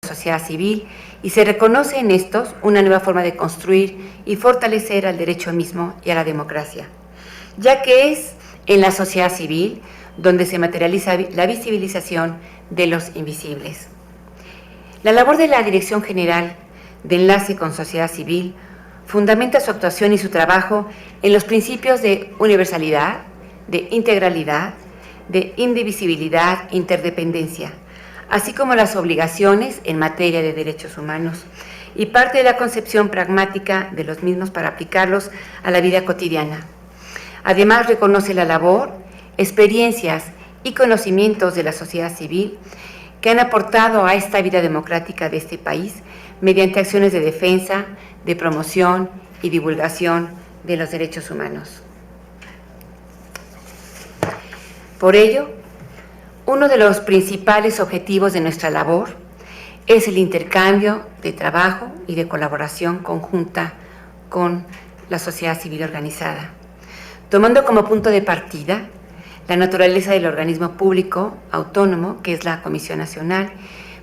sociedad civil y se reconoce en estos una nueva forma de construir y fortalecer al derecho mismo y a la democracia, ya que es en la sociedad civil donde se materializa la visibilización de los invisibles. La labor de la Dirección General de Enlace con Sociedad Civil fundamenta su actuación y su trabajo en los principios de universalidad, de integralidad, de indivisibilidad e interdependencia, así como las obligaciones en materia de derechos humanos y parte de la concepción pragmática de los mismos para aplicarlos a la vida cotidiana. Además, reconoce la labor, experiencias y conocimientos de la sociedad civil que han aportado a esta vida democrática de este país mediante acciones de defensa, de promoción y divulgación de los derechos humanos. Por ello, uno de los principales objetivos de nuestra labor es el intercambio de trabajo y de colaboración conjunta con la sociedad civil organizada, tomando como punto de partida la naturaleza del organismo público autónomo, que es la Comisión Nacional,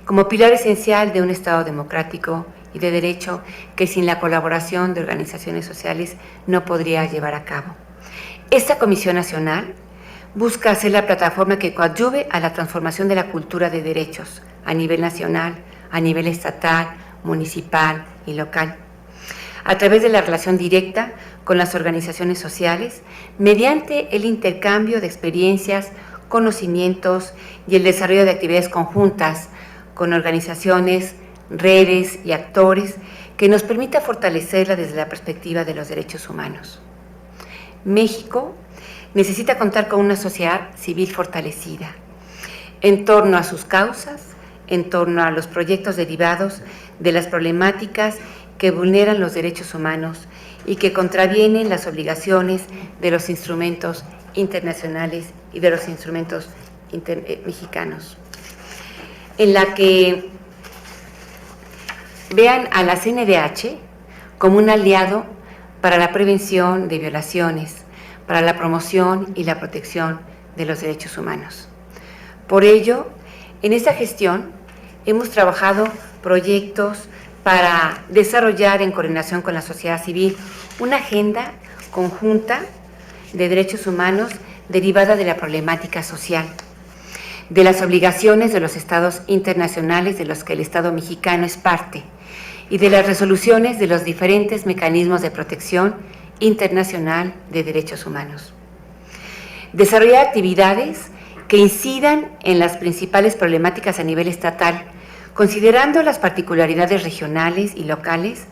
como pilar esencial de un Estado democrático y de derecho que sin la colaboración de organizaciones sociales no podría llevar a cabo. Esta Comisión Nacional busca ser la plataforma que coadyuve a la transformación de la cultura de derechos a nivel nacional, a nivel estatal, municipal y local, a través de la relación directa con las organizaciones sociales, mediante el intercambio de experiencias, conocimientos y el desarrollo de actividades conjuntas con organizaciones, redes y actores que nos permita fortalecerla desde la perspectiva de los derechos humanos. México necesita contar con una sociedad civil fortalecida en torno a sus causas, en torno a los proyectos derivados de las problemáticas que vulneran los derechos humanos y que contravienen las obligaciones de los instrumentos internacionales y de los instrumentos mexicanos, en la que vean a la CNDH como un aliado para la prevención de violaciones, para la promoción y la protección de los derechos humanos. Por ello, en esta gestión hemos trabajado proyectos para desarrollar en coordinación con la sociedad civil una agenda conjunta de derechos humanos derivada de la problemática social, de las obligaciones de los estados internacionales de los que el Estado mexicano es parte y de las resoluciones de los diferentes mecanismos de protección internacional de derechos humanos. Desarrollar actividades que incidan en las principales problemáticas a nivel estatal, considerando las particularidades regionales y locales,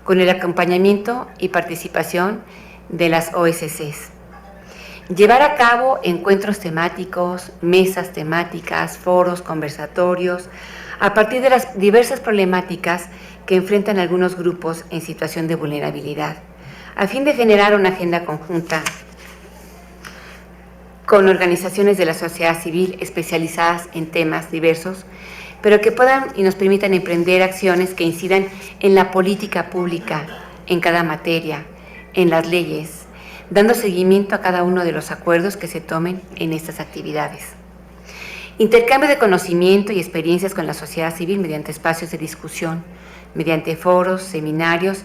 con el acompañamiento y participación de las OSCs. Llevar a cabo encuentros temáticos, mesas temáticas, foros, conversatorios, a partir de las diversas problemáticas que enfrentan algunos grupos en situación de vulnerabilidad, a fin de generar una agenda conjunta con organizaciones de la sociedad civil especializadas en temas diversos, pero que puedan y nos permitan emprender acciones que incidan en la política pública, en cada materia, en las leyes, dando seguimiento a cada uno de los acuerdos que se tomen en estas actividades. Intercambio de conocimiento y experiencias con la sociedad civil mediante espacios de discusión, mediante foros, seminarios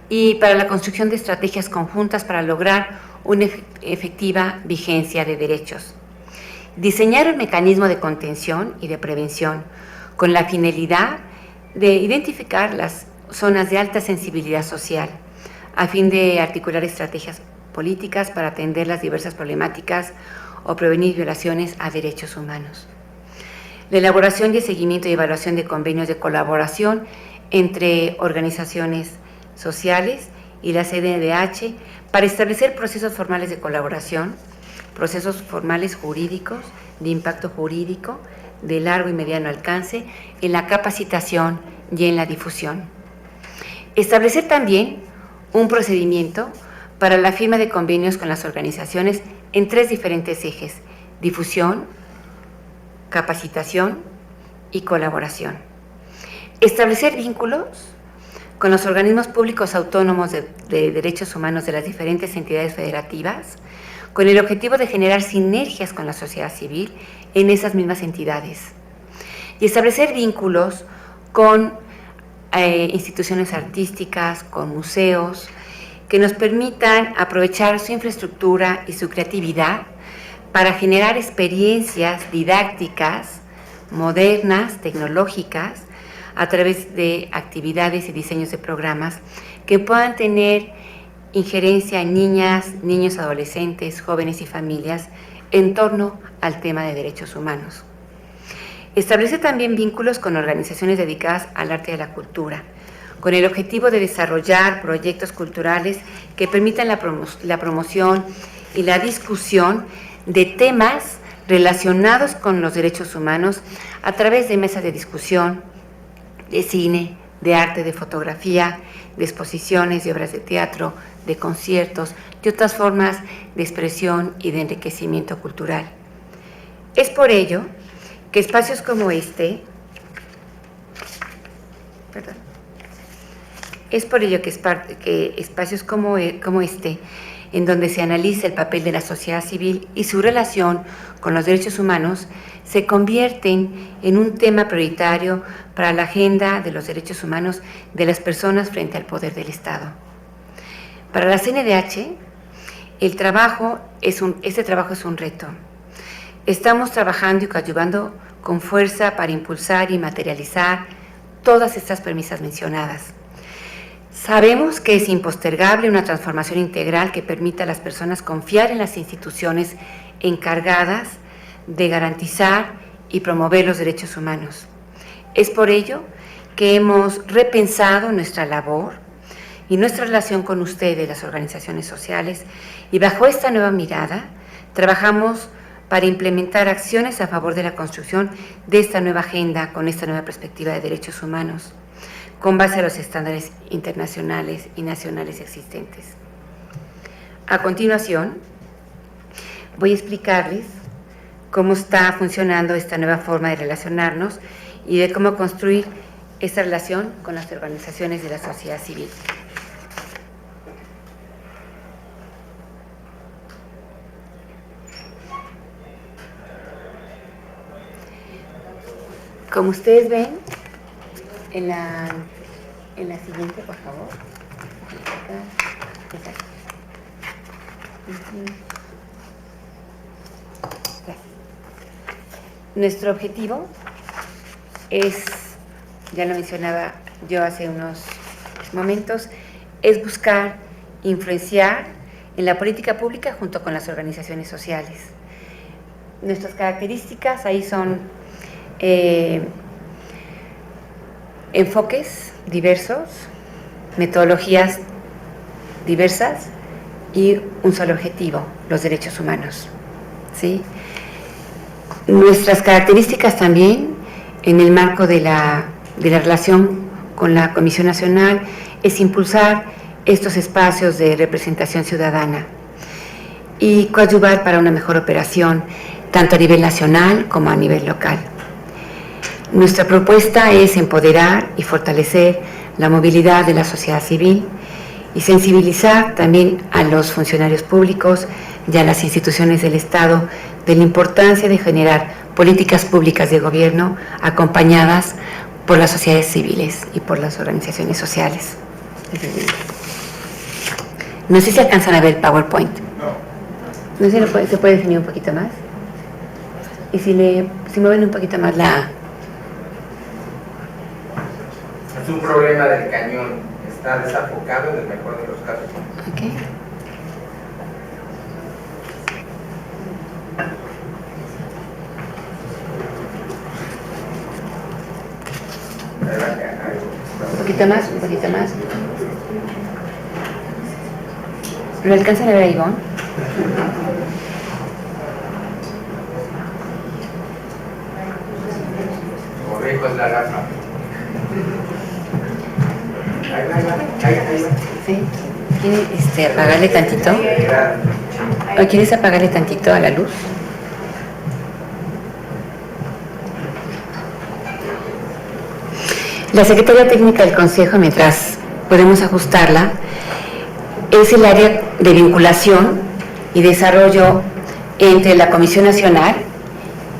y para la construcción de estrategias conjuntas para lograr una efectiva vigencia de derechos. Diseñar un mecanismo de contención y de prevención con la finalidad de identificar las zonas de alta sensibilidad social, a fin de articular estrategias políticas para atender las diversas problemáticas o prevenir violaciones a derechos humanos. La elaboración y el seguimiento y evaluación de convenios de colaboración entre organizaciones sociales y la CNDH para establecer procesos formales de colaboración, procesos formales jurídicos, de impacto jurídico, de largo y mediano alcance, en la capacitación y en la difusión. Establecer también un procedimiento para la firma de convenios con las organizaciones en 3 diferentes ejes: difusión, capacitación y colaboración. Establecer vínculos con los organismos públicos autónomos de derechos humanos de las diferentes entidades federativas, con el objetivo de generar sinergias con la sociedad civil en esas mismas entidades. Y establecer vínculos con instituciones artísticas, con museos, que nos permitan aprovechar su infraestructura y su creatividad para generar experiencias didácticas, modernas, tecnológicas, a través de actividades y diseños de programas que puedan tener injerencia en niñas, niños, adolescentes, jóvenes y familias en torno al tema de derechos humanos. Establece también vínculos con organizaciones dedicadas al arte y a la cultura, con el objetivo de desarrollar proyectos culturales que permitan la promoción y la discusión de temas relacionados con los derechos humanos a través de mesas de discusión, de cine, de arte, de fotografía, de exposiciones, de obras de teatro, de conciertos, de otras formas de expresión y de enriquecimiento cultural. Es por ello que espacios como este, espacios como este, en donde se analiza el papel de la sociedad civil y su relación con los derechos humanos, se convierten en un tema prioritario para la agenda de los derechos humanos de las personas frente al poder del Estado. Para la CNDH, este trabajo es un reto. Estamos trabajando y coadyuvando con fuerza para impulsar y materializar todas estas premisas mencionadas. Sabemos que es impostergable una transformación integral que permita a las personas confiar en las instituciones encargadas de garantizar y promover los derechos humanos. Es por ello que hemos repensado nuestra labor y nuestra relación con ustedes, las organizaciones sociales, y bajo esta nueva mirada trabajamos para implementar acciones a favor de la construcción de esta nueva agenda con esta nueva perspectiva de derechos humanos, con base a los estándares internacionales y nacionales existentes. A continuación, voy a explicarles cómo está funcionando esta nueva forma de relacionarnos y de cómo construir esta relación con las organizaciones de la sociedad civil. Como ustedes ven, en la siguiente, por favor. Nuestro objetivo es, ya lo mencionaba yo hace unos momentos, es buscar influenciar en la política pública junto con las organizaciones sociales. Nuestras características ahí son enfoques diversos, metodologías diversas y un solo objetivo, los derechos humanos, ¿sí? Nuestras características también, en el marco de la relación con la Comisión Nacional, es impulsar estos espacios de representación ciudadana y coadyuvar para una mejor operación, tanto a nivel nacional como a nivel local. Nuestra propuesta es empoderar y fortalecer la movilidad de la sociedad civil y sensibilizar también a los funcionarios públicos y a las instituciones del Estado de la importancia de generar políticas públicas de gobierno acompañadas por las sociedades civiles y por las organizaciones sociales. No sé si alcanzan a ver el PowerPoint. No sé si se puede definir un poquito más. Y si mueven un poquito más la... Es un problema del cañón, está desafocado en el mejor de los casos. Ok. Un poquito más, un poquito más. ¿Lo alcanzan a ver, Ivonne? Corrijo es la gafa. Ahí va. Sí. ¿Quieres apagarle tantito? ¿O quieres apagarle tantito a la luz? La Secretaría Técnica del Consejo, mientras podemos ajustarla, es el área de vinculación y desarrollo entre la Comisión Nacional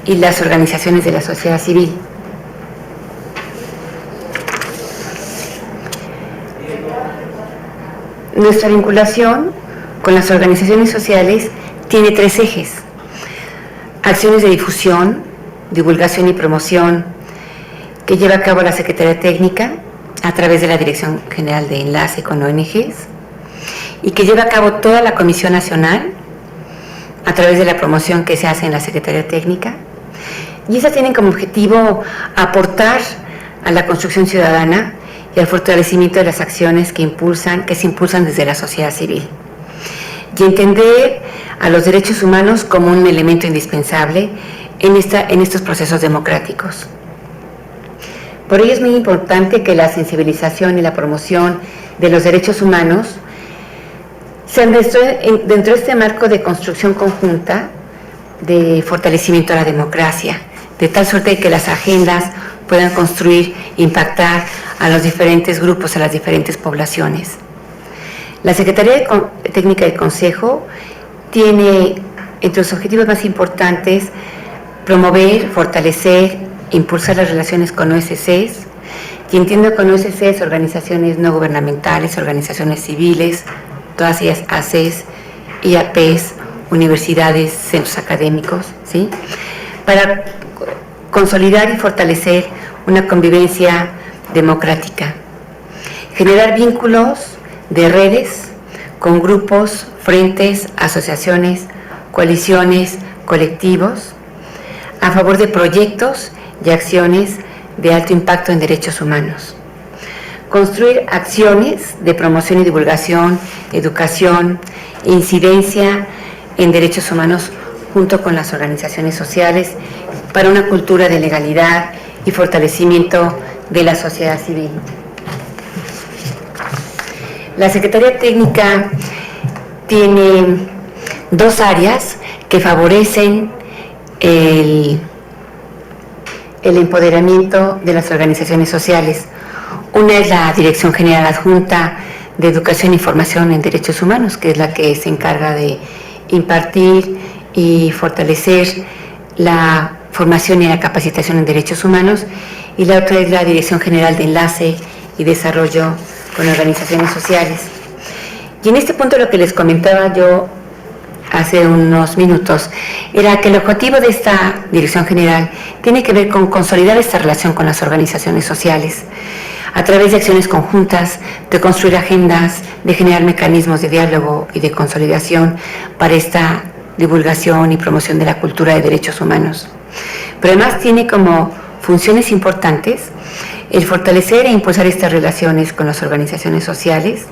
y las organizaciones de la sociedad civil. Nuestra vinculación con las organizaciones sociales tiene 3 ejes: acciones de difusión, divulgación y promoción que lleva a cabo la Secretaría Técnica a través de la Dirección General de Enlace con ONGs, y que lleva a cabo toda la Comisión Nacional a través de la promoción que se hace en la Secretaría Técnica. Y esas tienen como objetivo aportar a la construcción ciudadana y al fortalecimiento de las acciones que se impulsan desde la sociedad civil, y entender a los derechos humanos como un elemento indispensable en estos procesos democráticos. Por ello es muy importante que la sensibilización y la promoción de los derechos humanos sean dentro de este marco de construcción conjunta de fortalecimiento a la democracia, de tal suerte que las agendas puedan construir, impactar a los diferentes grupos, a las diferentes poblaciones. La Secretaría Técnica del Consejo tiene entre los objetivos más importantes promover, fortalecer, impulsar las relaciones con OSCs, y entiendo con OSCs organizaciones no gubernamentales, organizaciones civiles, todas ellas ACES, IAPs, universidades, centros académicos, ¿sí?, para consolidar y fortalecer una convivencia democrática, generar vínculos de redes con grupos, frentes, asociaciones, coaliciones, colectivos, a favor de proyectos y acciones de alto impacto en derechos humanos. Construir acciones de promoción y divulgación, educación, incidencia en derechos humanos junto con las organizaciones sociales para una cultura de legalidad y fortalecimiento de la sociedad civil. La Secretaría Técnica tiene 2 áreas que favorecen el empoderamiento de las organizaciones sociales. Una es la Dirección General Adjunta de Educación y Formación en Derechos Humanos, que es la que se encarga de impartir y fortalecer la formación y la capacitación en derechos humanos, y la otra es la Dirección General de Enlace y Desarrollo con Organizaciones Sociales. Y en este punto lo que les comentaba yo hace unos minutos era que el objetivo de esta Dirección General tiene que ver con consolidar esta relación con las organizaciones sociales a través de acciones conjuntas, de construir agendas, de generar mecanismos de diálogo y de consolidación para esta divulgación y promoción de la cultura de derechos humanos. Pero además tiene como funciones importantes el fortalecer e impulsar estas relaciones con las organizaciones sociales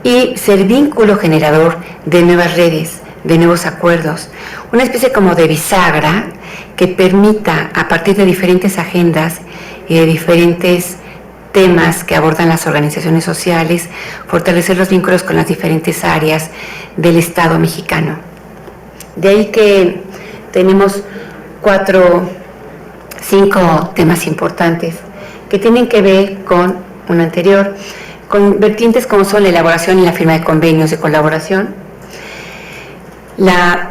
y ser vínculo generador de nuevas redes, de nuevos acuerdos, una especie como de bisagra que permita, a partir de diferentes agendas y de diferentes temas que abordan las organizaciones sociales, fortalecer los vínculos con las diferentes áreas del Estado mexicano. De ahí que tenemos 5 temas importantes que tienen que ver con un anterior, con vertientes como son la elaboración y la firma de convenios de colaboración, la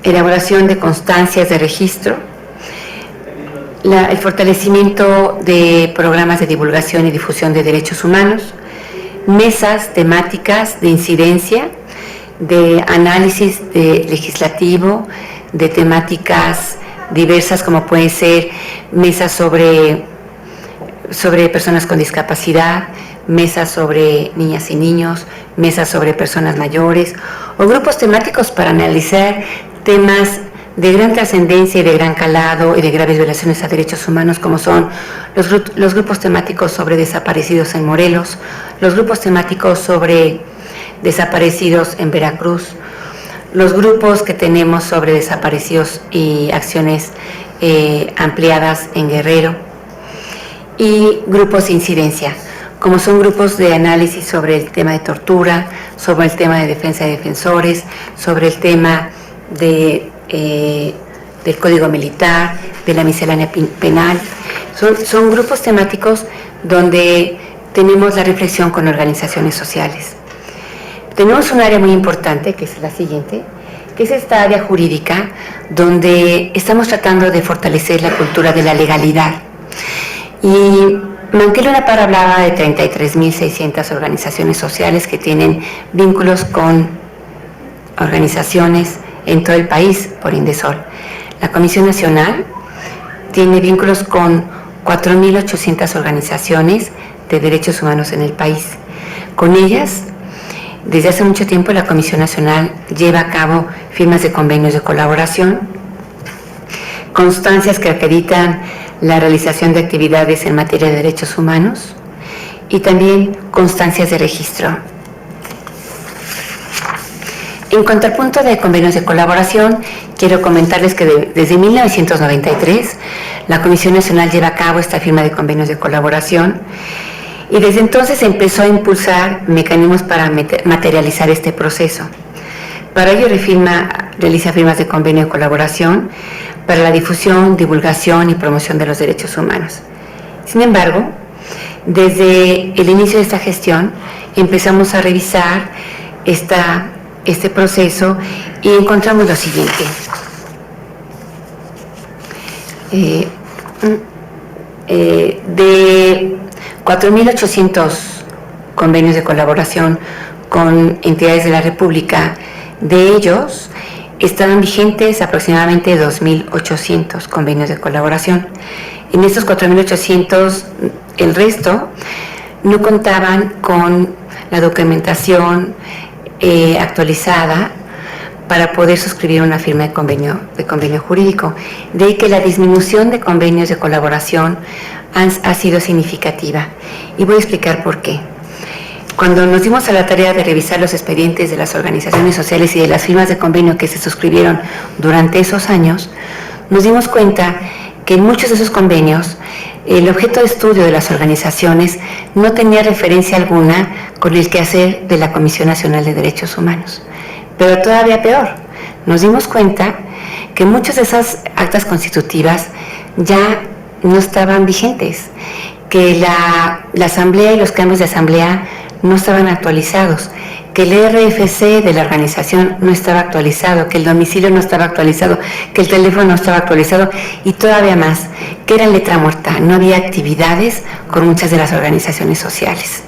elaboración de constancias de registro, el fortalecimiento de programas de divulgación y difusión de derechos humanos, mesas temáticas de incidencia, de análisis legislativo, de temáticas diversas como pueden ser mesas sobre personas con discapacidad, mesas sobre niñas y niños, mesas sobre personas mayores o grupos temáticos para analizar temas de gran trascendencia y de gran calado y de graves violaciones a derechos humanos, como son los grupos temáticos sobre desaparecidos en Morelos, los grupos temáticos sobre desaparecidos en Veracruz, los grupos que tenemos sobre desaparecidos y acciones ampliadas en Guerrero, y grupos de incidencia, como son grupos de análisis sobre el tema de tortura, sobre el tema de defensa de defensores, sobre el tema del Código Militar, de la miscelánea penal. Son grupos temáticos donde tenemos la reflexión con organizaciones sociales. Tenemos un área muy importante, que es la siguiente, que es esta área jurídica, donde estamos tratando de fortalecer la cultura de la legalidad. Y Manquil Unapar hablaba de 33.600 organizaciones sociales que tienen vínculos con organizaciones en todo el país por Indesol. La Comisión Nacional tiene vínculos con 4.800 organizaciones de derechos humanos en el país. Con ellas, desde hace mucho tiempo, la Comisión Nacional lleva a cabo firmas de convenios de colaboración, constancias que acreditan la realización de actividades en materia de derechos humanos y también constancias de registro. En contrapunto de convenios de colaboración, quiero comentarles que desde 1993 la Comisión Nacional lleva a cabo esta firma de convenios de colaboración y desde entonces empezó a impulsar mecanismos para materializar este proceso. Para ello realiza firmas de convenio de colaboración para la difusión, divulgación y promoción de los derechos humanos. Sin embargo, desde el inicio de esta gestión empezamos a revisar este proceso y encontramos lo siguiente. De 4.800 convenios de colaboración con entidades de la República, de ellos estaban vigentes aproximadamente 2.800 convenios de colaboración. En estos 4.800, el resto no contaban con la documentación actualizada para poder suscribir una firma de convenio jurídico. De ahí que la disminución de convenios de colaboración ha sido significativa. Y voy a explicar por qué. Cuando nos dimos a la tarea de revisar los expedientes de las organizaciones sociales y de las firmas de convenio que se suscribieron durante esos años, nos dimos cuenta que en muchos de esos convenios el objeto de estudio de las organizaciones no tenía referencia alguna con el quehacer de la Comisión Nacional de Derechos Humanos. Pero todavía peor, nos dimos cuenta que muchas de esas actas constitutivas ya no estaban vigentes, que la asamblea y los cambios de asamblea no estaban actualizados, que el RFC de la organización no estaba actualizado, que el domicilio no estaba actualizado, que el teléfono no estaba actualizado y todavía más, que era letra muerta, no había actividades con muchas de las organizaciones sociales.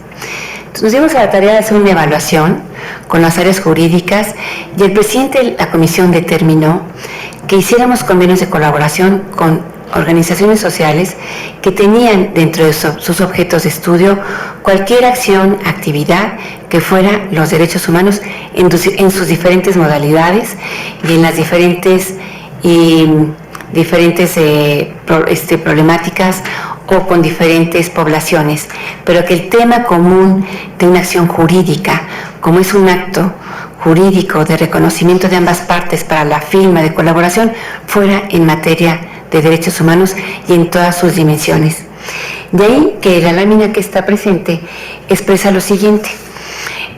Entonces nos dimos a la tarea de hacer una evaluación con las áreas jurídicas y el presidente de la comisión determinó que hiciéramos convenios de colaboración con organizaciones sociales que tenían dentro de sus objetos de estudio cualquier acción, actividad que fuera los derechos humanos en sus diferentes modalidades y en las diferentes problemáticas o con diferentes poblaciones, pero que el tema común de una acción jurídica, como es un acto jurídico de reconocimiento de ambas partes para la firma de colaboración, fuera en materia de derechos humanos y en todas sus dimensiones. De ahí que la lámina que está presente expresa lo siguiente.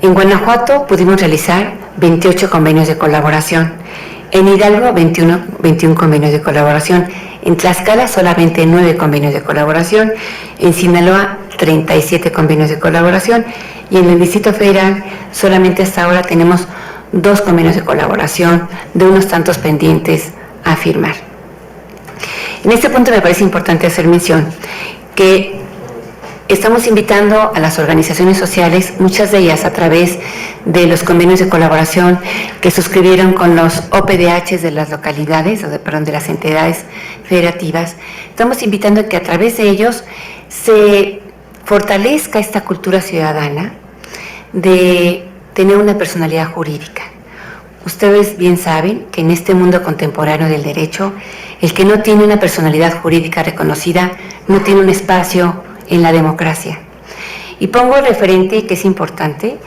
En Guanajuato pudimos realizar 28 convenios de colaboración, en Hidalgo 21 convenios de colaboración, en Tlaxcala solamente 9 convenios de colaboración, en Sinaloa 37 convenios de colaboración y en el Distrito Federal solamente hasta ahora tenemos 2 convenios de colaboración de unos tantos pendientes a firmar. En este punto me parece importante hacer mención que estamos invitando a las organizaciones sociales, muchas de ellas a través de los convenios de colaboración que suscribieron con los OPDH de las localidades, de las entidades federativas, estamos invitando a que a través de ellos se fortalezca esta cultura ciudadana de tener una personalidad jurídica. Ustedes bien saben que en este mundo contemporáneo del derecho, el que no tiene una personalidad jurídica reconocida no tiene un espacio en la democracia. Y pongo el referente que es importante,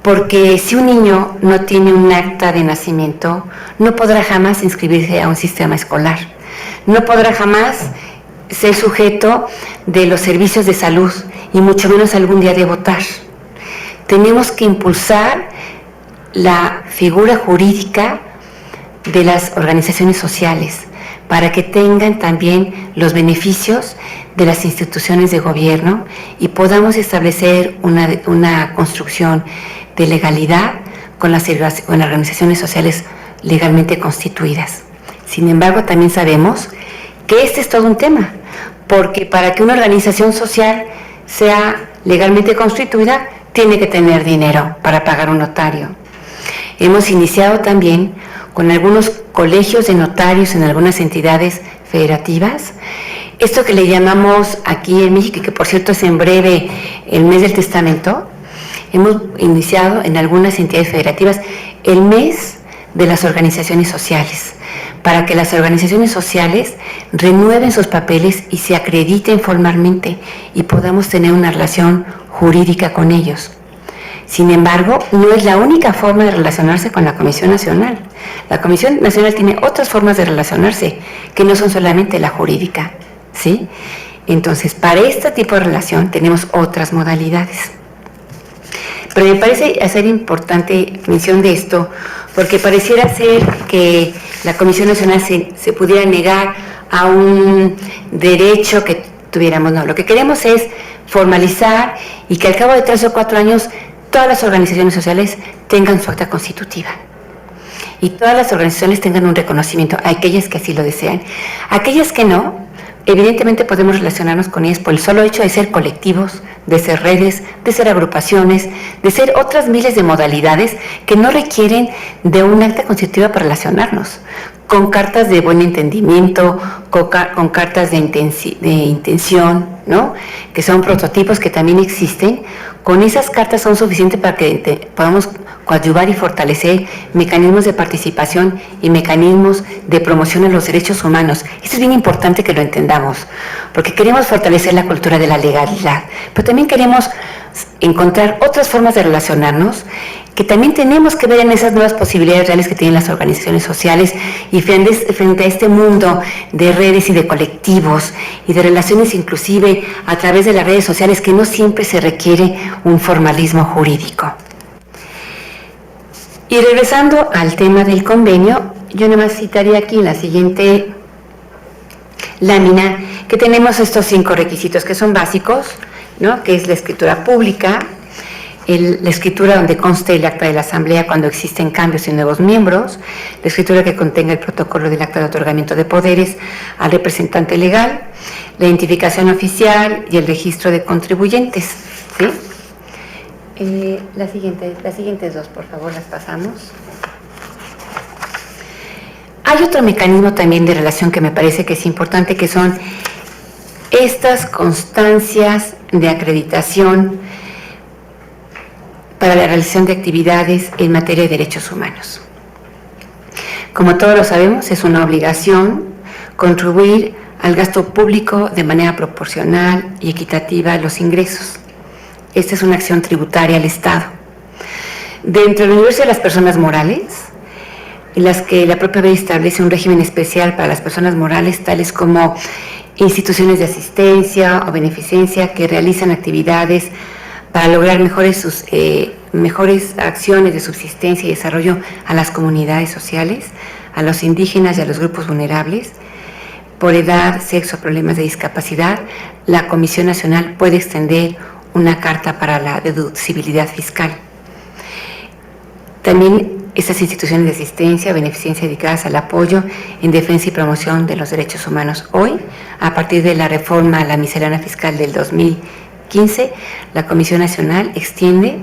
porque si un niño no tiene un acta de nacimiento, no podrá jamás inscribirse a un sistema escolar, no podrá jamás ser sujeto de los servicios de salud y mucho menos algún día de votar. Tenemos que impulsar la figura jurídica de las organizaciones sociales para que tengan también los beneficios de las instituciones de gobierno y podamos establecer una construcción de legalidad con las organizaciones sociales legalmente constituidas. Sin embargo, también sabemos que este es todo un tema, porque para que una organización social sea legalmente constituida, tiene que tener dinero para pagar un notario. Hemos iniciado también con algunos colegios de notarios en algunas entidades federativas, esto que le llamamos aquí en México, y que por cierto es en breve el mes del testamento. Hemos iniciado en algunas entidades federativas el mes de las organizaciones sociales, para que las organizaciones sociales renueven sus papeles y se acrediten formalmente y podamos tener una relación jurídica con ellos. Sin embargo, no es la única forma de relacionarse con la Comisión Nacional. La Comisión Nacional tiene otras formas de relacionarse que no son solamente la jurídica, ¿sí? Entonces, para este tipo de relación tenemos otras modalidades. Pero me parece hacer importante mención de esto, porque pareciera ser que la Comisión Nacional se pudiera negar a un derecho que tuviéramos. No, lo que queremos es formalizar y que al cabo de 3 o 4 años todas las organizaciones sociales tengan su acta constitutiva y todas las organizaciones tengan un reconocimiento, a aquellas que así lo desean. Aquellas que no, evidentemente podemos relacionarnos con ellas por el solo hecho de ser colectivos, de ser redes, de ser agrupaciones, de ser otras miles de modalidades que no requieren de un acta constitutiva para relacionarnos, con cartas de buen entendimiento, con cartas de intención, ¿no? Que son prototipos que también existen. Con esas cartas son suficientes para que podamos coadyuvar y fortalecer mecanismos de participación y mecanismos de promoción de los derechos humanos. Esto es bien importante que lo entendamos, porque queremos fortalecer la cultura de la legalidad, pero también queremos encontrar otras formas de relacionarnos, que también tenemos que ver en esas nuevas posibilidades reales que tienen las organizaciones sociales y frente a este mundo de redes y de colectivos y de relaciones inclusive a través de las redes sociales, que no siempre se requiere un formalismo jurídico. Y regresando al tema del convenio, yo nada más citaría aquí en la siguiente lámina que tenemos estos 5 requisitos que son básicos, ¿no? Que es la escritura pública, la escritura donde conste el acta de la asamblea cuando existen cambios y nuevos miembros, la escritura que contenga el protocolo del acta de otorgamiento de poderes al representante legal, la identificación oficial y el registro de contribuyentes, ¿sí? Las siguientes 2, por favor, las pasamos. Hay otro mecanismo también de relación que me parece que es importante, que son estas constancias de acreditación para la realización de actividades en materia de derechos humanos. Como todos lo sabemos, es una obligación contribuir al gasto público de manera proporcional y equitativa a los ingresos. Esta es una acción tributaria al Estado. Dentro del universo de las personas morales, en las que la propia ley establece un régimen especial para las personas morales, tales como instituciones de asistencia o beneficencia que realizan actividades para lograr mejores acciones de subsistencia y desarrollo a las comunidades sociales, a los indígenas y a los grupos vulnerables. Por edad, sexo, problemas de discapacidad, la Comisión Nacional puede extender una carta para la deducibilidad fiscal. También estas instituciones de asistencia, beneficencia dedicadas al apoyo en defensa y promoción de los derechos humanos. Hoy, a partir de la reforma a la miscelánea fiscal del 2015, la Comisión Nacional extiende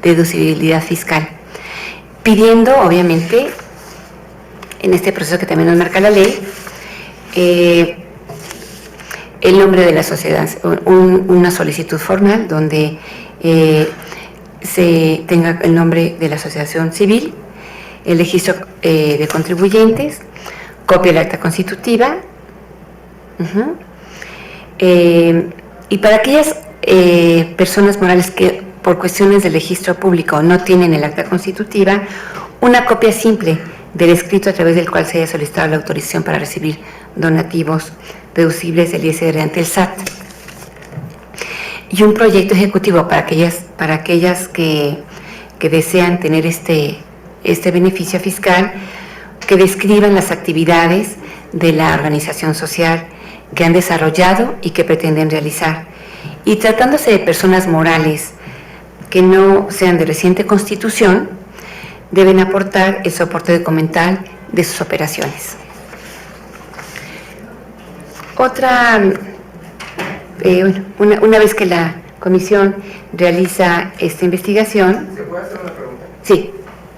deducibilidad fiscal, pidiendo, obviamente, en este proceso que también nos marca la ley, el nombre de la sociedad, una solicitud formal donde se tenga el nombre de la asociación civil, el registro de contribuyentes, copia del acta constitutiva, y para aquellas personas morales que por cuestiones del registro público no tienen el acta constitutiva, una copia simple del escrito a través del cual se haya solicitado la autorización para recibir donativos deducibles del ISR ante el SAT, y un proyecto ejecutivo para aquellas que desean tener este beneficio fiscal, que describan las actividades de la organización social que han desarrollado y que pretenden realizar. Y tratándose de personas morales que no sean de reciente constitución, deben aportar el soporte documental de sus operaciones. Otra, una vez que la comisión realiza esta investigación... ¿Se puede hacer una pregunta? Sí.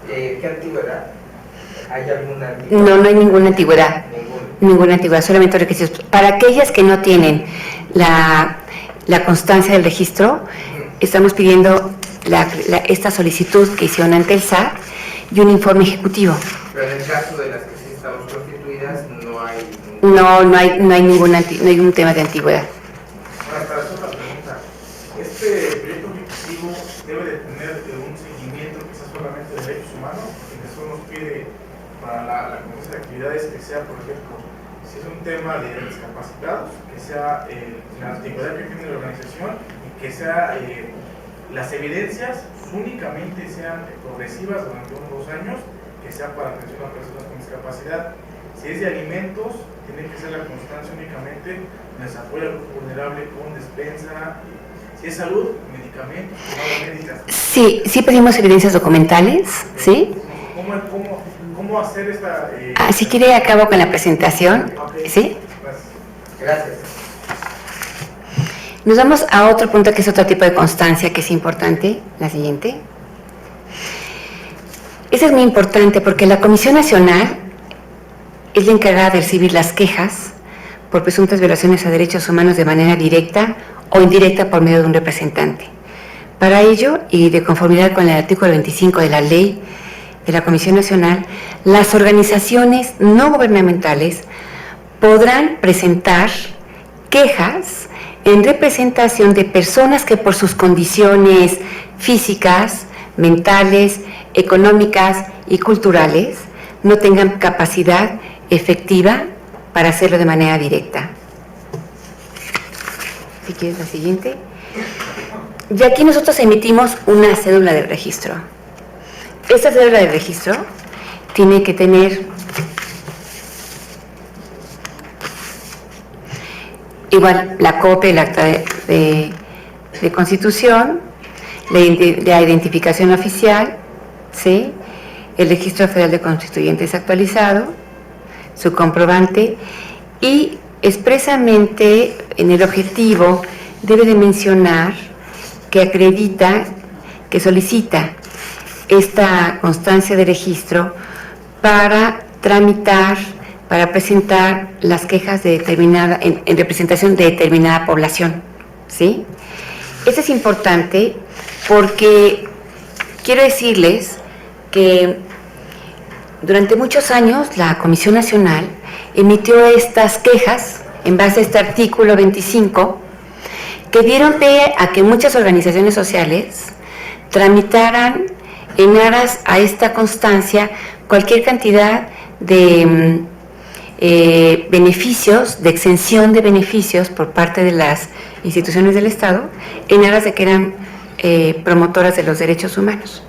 ¿Qué antigüedad? ¿Hay alguna antigüedad? No hay ninguna antigüedad. Ninguna antigüedad, solamente requisitos. Para aquellas que no tienen la constancia del registro, estamos pidiendo esta solicitud que hicieron ante el SAT y un informe ejecutivo. Pero en el caso de las que sí estamos constituidas, no hay... No hay ningún tema de antigüedad. Para hacer una pregunta, ¿este proyecto ejecutivo debe de tener un seguimiento que sea solamente de derechos humanos? Porque eso nos pide para la comisión de actividades que sea, por ejemplo, si es un tema de discapacitados, que sea la antigüedad que tiene la organización y que sea las evidencias únicamente sean progresivas durante unos 2 años, que sea para atención a personas con discapacidad. Si es de alimentos, tiene que ser la constancia únicamente en el apoyo al grupo vulnerable con despensa. Si es salud, medicamentos, médicas. Sí pedimos evidencias documentales, ¿sí? ¿Cómo hacer esta...? Si quiere, acabo con la presentación, Okay. ¿sí? Gracias. Nos vamos a otro punto que es otro tipo de constancia que es importante, la siguiente. Esa es muy importante porque la Comisión Nacional es la encargada de recibir las quejas por presuntas violaciones a derechos humanos de manera directa o indirecta por medio de un representante. Para ello, y de conformidad con el artículo 25 de la Ley de la Comisión Nacional, las organizaciones no gubernamentales podrán presentar quejas en representación de personas que por sus condiciones físicas, mentales, económicas y culturales no tengan capacidad efectiva para hacerlo de manera directa. Si quieres la siguiente. Y aquí nosotros emitimos una cédula de registro. Esta cédula de registro tiene que tener igual la copia del acta de constitución, la identificación oficial, ¿sí? El registro federal de constituyentes actualizado, su comprobante, y expresamente en el objetivo debe de mencionar que acredita, que solicita esta constancia de registro para tramitar, para presentar las quejas de determinada, en representación de determinada población, ¿sí? Esto es importante porque quiero decirles que durante muchos años la Comisión Nacional emitió estas quejas en base a este artículo 25 que dieron pie a que muchas organizaciones sociales tramitaran en aras a esta constancia cualquier cantidad de beneficios, de exención de beneficios por parte de las instituciones del Estado en aras de que eran promotoras de los derechos humanos.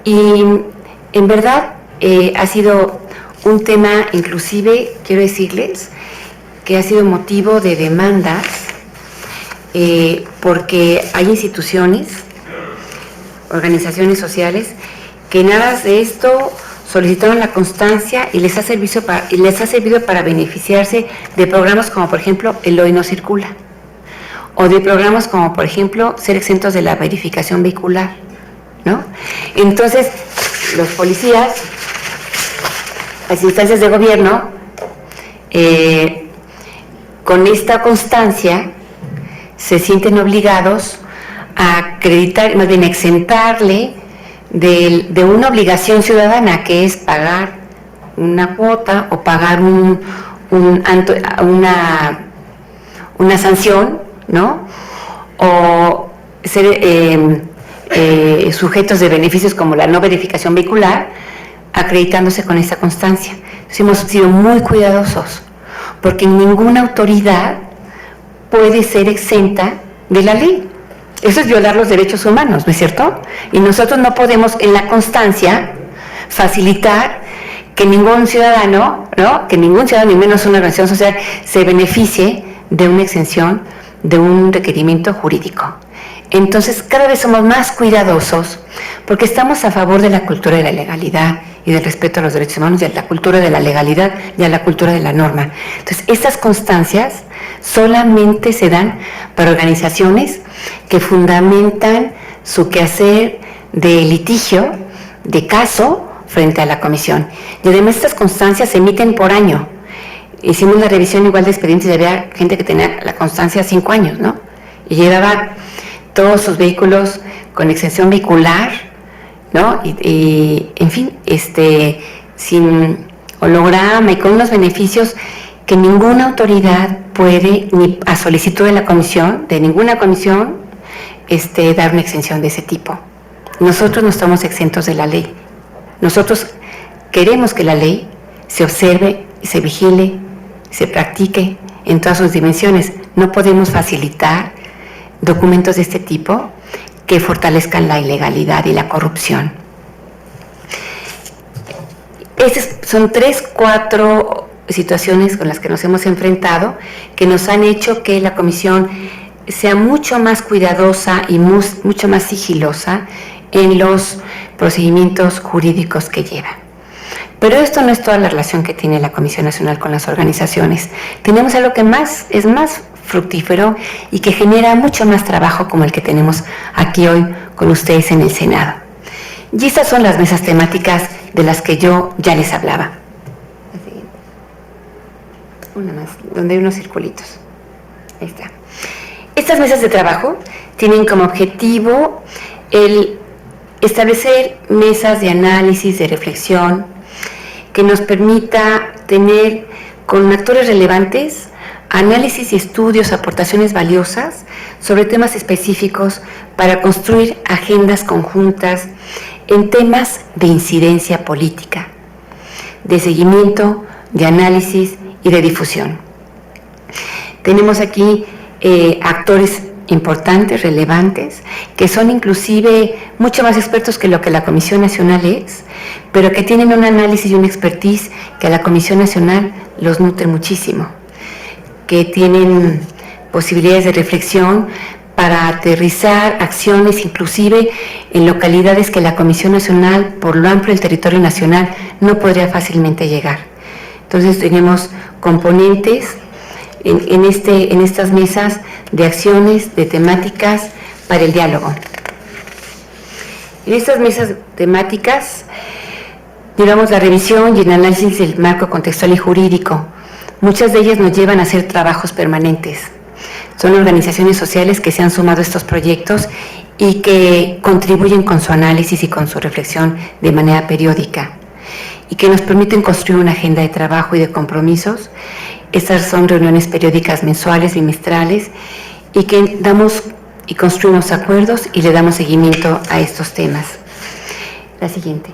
Y en verdad ha sido un tema, inclusive, quiero decirles, que ha sido motivo de demandas porque hay instituciones, organizaciones sociales, que en aras de esto solicitaron la constancia y les ha servido para beneficiarse de programas como, por ejemplo, el Hoy No Circula, o de programas como, por ejemplo, ser exentos de la verificación vehicular, ¿no? Entonces, los policías, las instancias de gobierno, con esta constancia, se sienten obligados a acreditar, más bien exentarle de una obligación ciudadana, que es pagar una cuota o pagar una sanción, ¿no? O ser sujetos de beneficios como la no verificación vehicular, acreditándose con esta constancia. Entonces, hemos sido muy cuidadosos, porque ninguna autoridad puede ser exenta de la ley. Eso es violar los derechos humanos, ¿no es cierto? Y nosotros no podemos en la constancia facilitar que ningún ciudadano, ¿no? Que ningún ciudadano, ni menos una organización social, se beneficie de una exención, de un requerimiento jurídico. Entonces, cada vez somos más cuidadosos porque estamos a favor de la cultura de la legalidad y del respeto a los derechos humanos y a la cultura de la legalidad y a la cultura de la norma. Entonces, estas constancias solamente se dan para organizaciones que fundamentan su quehacer de litigio, de caso, frente a la comisión. Y además estas constancias se emiten por año. Hicimos la revisión igual de expedientes y había gente que tenía la constancia 5 años, ¿no? Y llevaba todos sus vehículos con exención vehicular, ¿no? Y en fin, sin holograma y con unos beneficios que ninguna autoridad puede, ni a solicitud de la comisión, de ninguna comisión, dar una exención de ese tipo. Nosotros no estamos exentos de la ley. Nosotros queremos que la ley se observe y se vigile, se practique en todas sus dimensiones. No podemos facilitar documentos de este tipo que fortalezcan la ilegalidad y la corrupción. Estas son 3, 4 situaciones con las que nos hemos enfrentado que nos han hecho que la comisión sea mucho más cuidadosa y mucho más sigilosa en los procedimientos jurídicos que lleva. Pero esto no es toda la relación que tiene la Comisión Nacional con las organizaciones. Tenemos algo que es más fructífero y que genera mucho más trabajo, como el que tenemos aquí hoy con ustedes en el Senado. Y estas son las mesas temáticas de las que yo ya les hablaba. Una más, donde hay unos circulitos. Ahí está. Estas mesas de trabajo tienen como objetivo el establecer mesas de análisis, de reflexión, que nos permita tener con actores relevantes análisis y estudios, aportaciones valiosas sobre temas específicos para construir agendas conjuntas en temas de incidencia política, de seguimiento, de análisis y de difusión. Tenemos aquí actores importantes, relevantes, que son inclusive mucho más expertos que lo que la Comisión Nacional es, pero que tienen un análisis y una expertise que a la Comisión Nacional los nutre muchísimo, que tienen posibilidades de reflexión para aterrizar acciones inclusive en localidades que la Comisión Nacional, por lo amplio del territorio nacional, no podría fácilmente llegar. Entonces tenemos componentes en estas mesas de acciones, de temáticas para el diálogo. En estas mesas temáticas llevamos la revisión y el análisis del marco contextual y jurídico. Muchas de ellas nos llevan a hacer trabajos permanentes. Son organizaciones sociales que se han sumado a estos proyectos y que contribuyen con su análisis y con su reflexión de manera periódica y que nos permiten construir una agenda de trabajo y de compromisos. Estas son reuniones periódicas mensuales, bimestrales, y que damos y construimos acuerdos y le damos seguimiento a estos temas. La siguiente.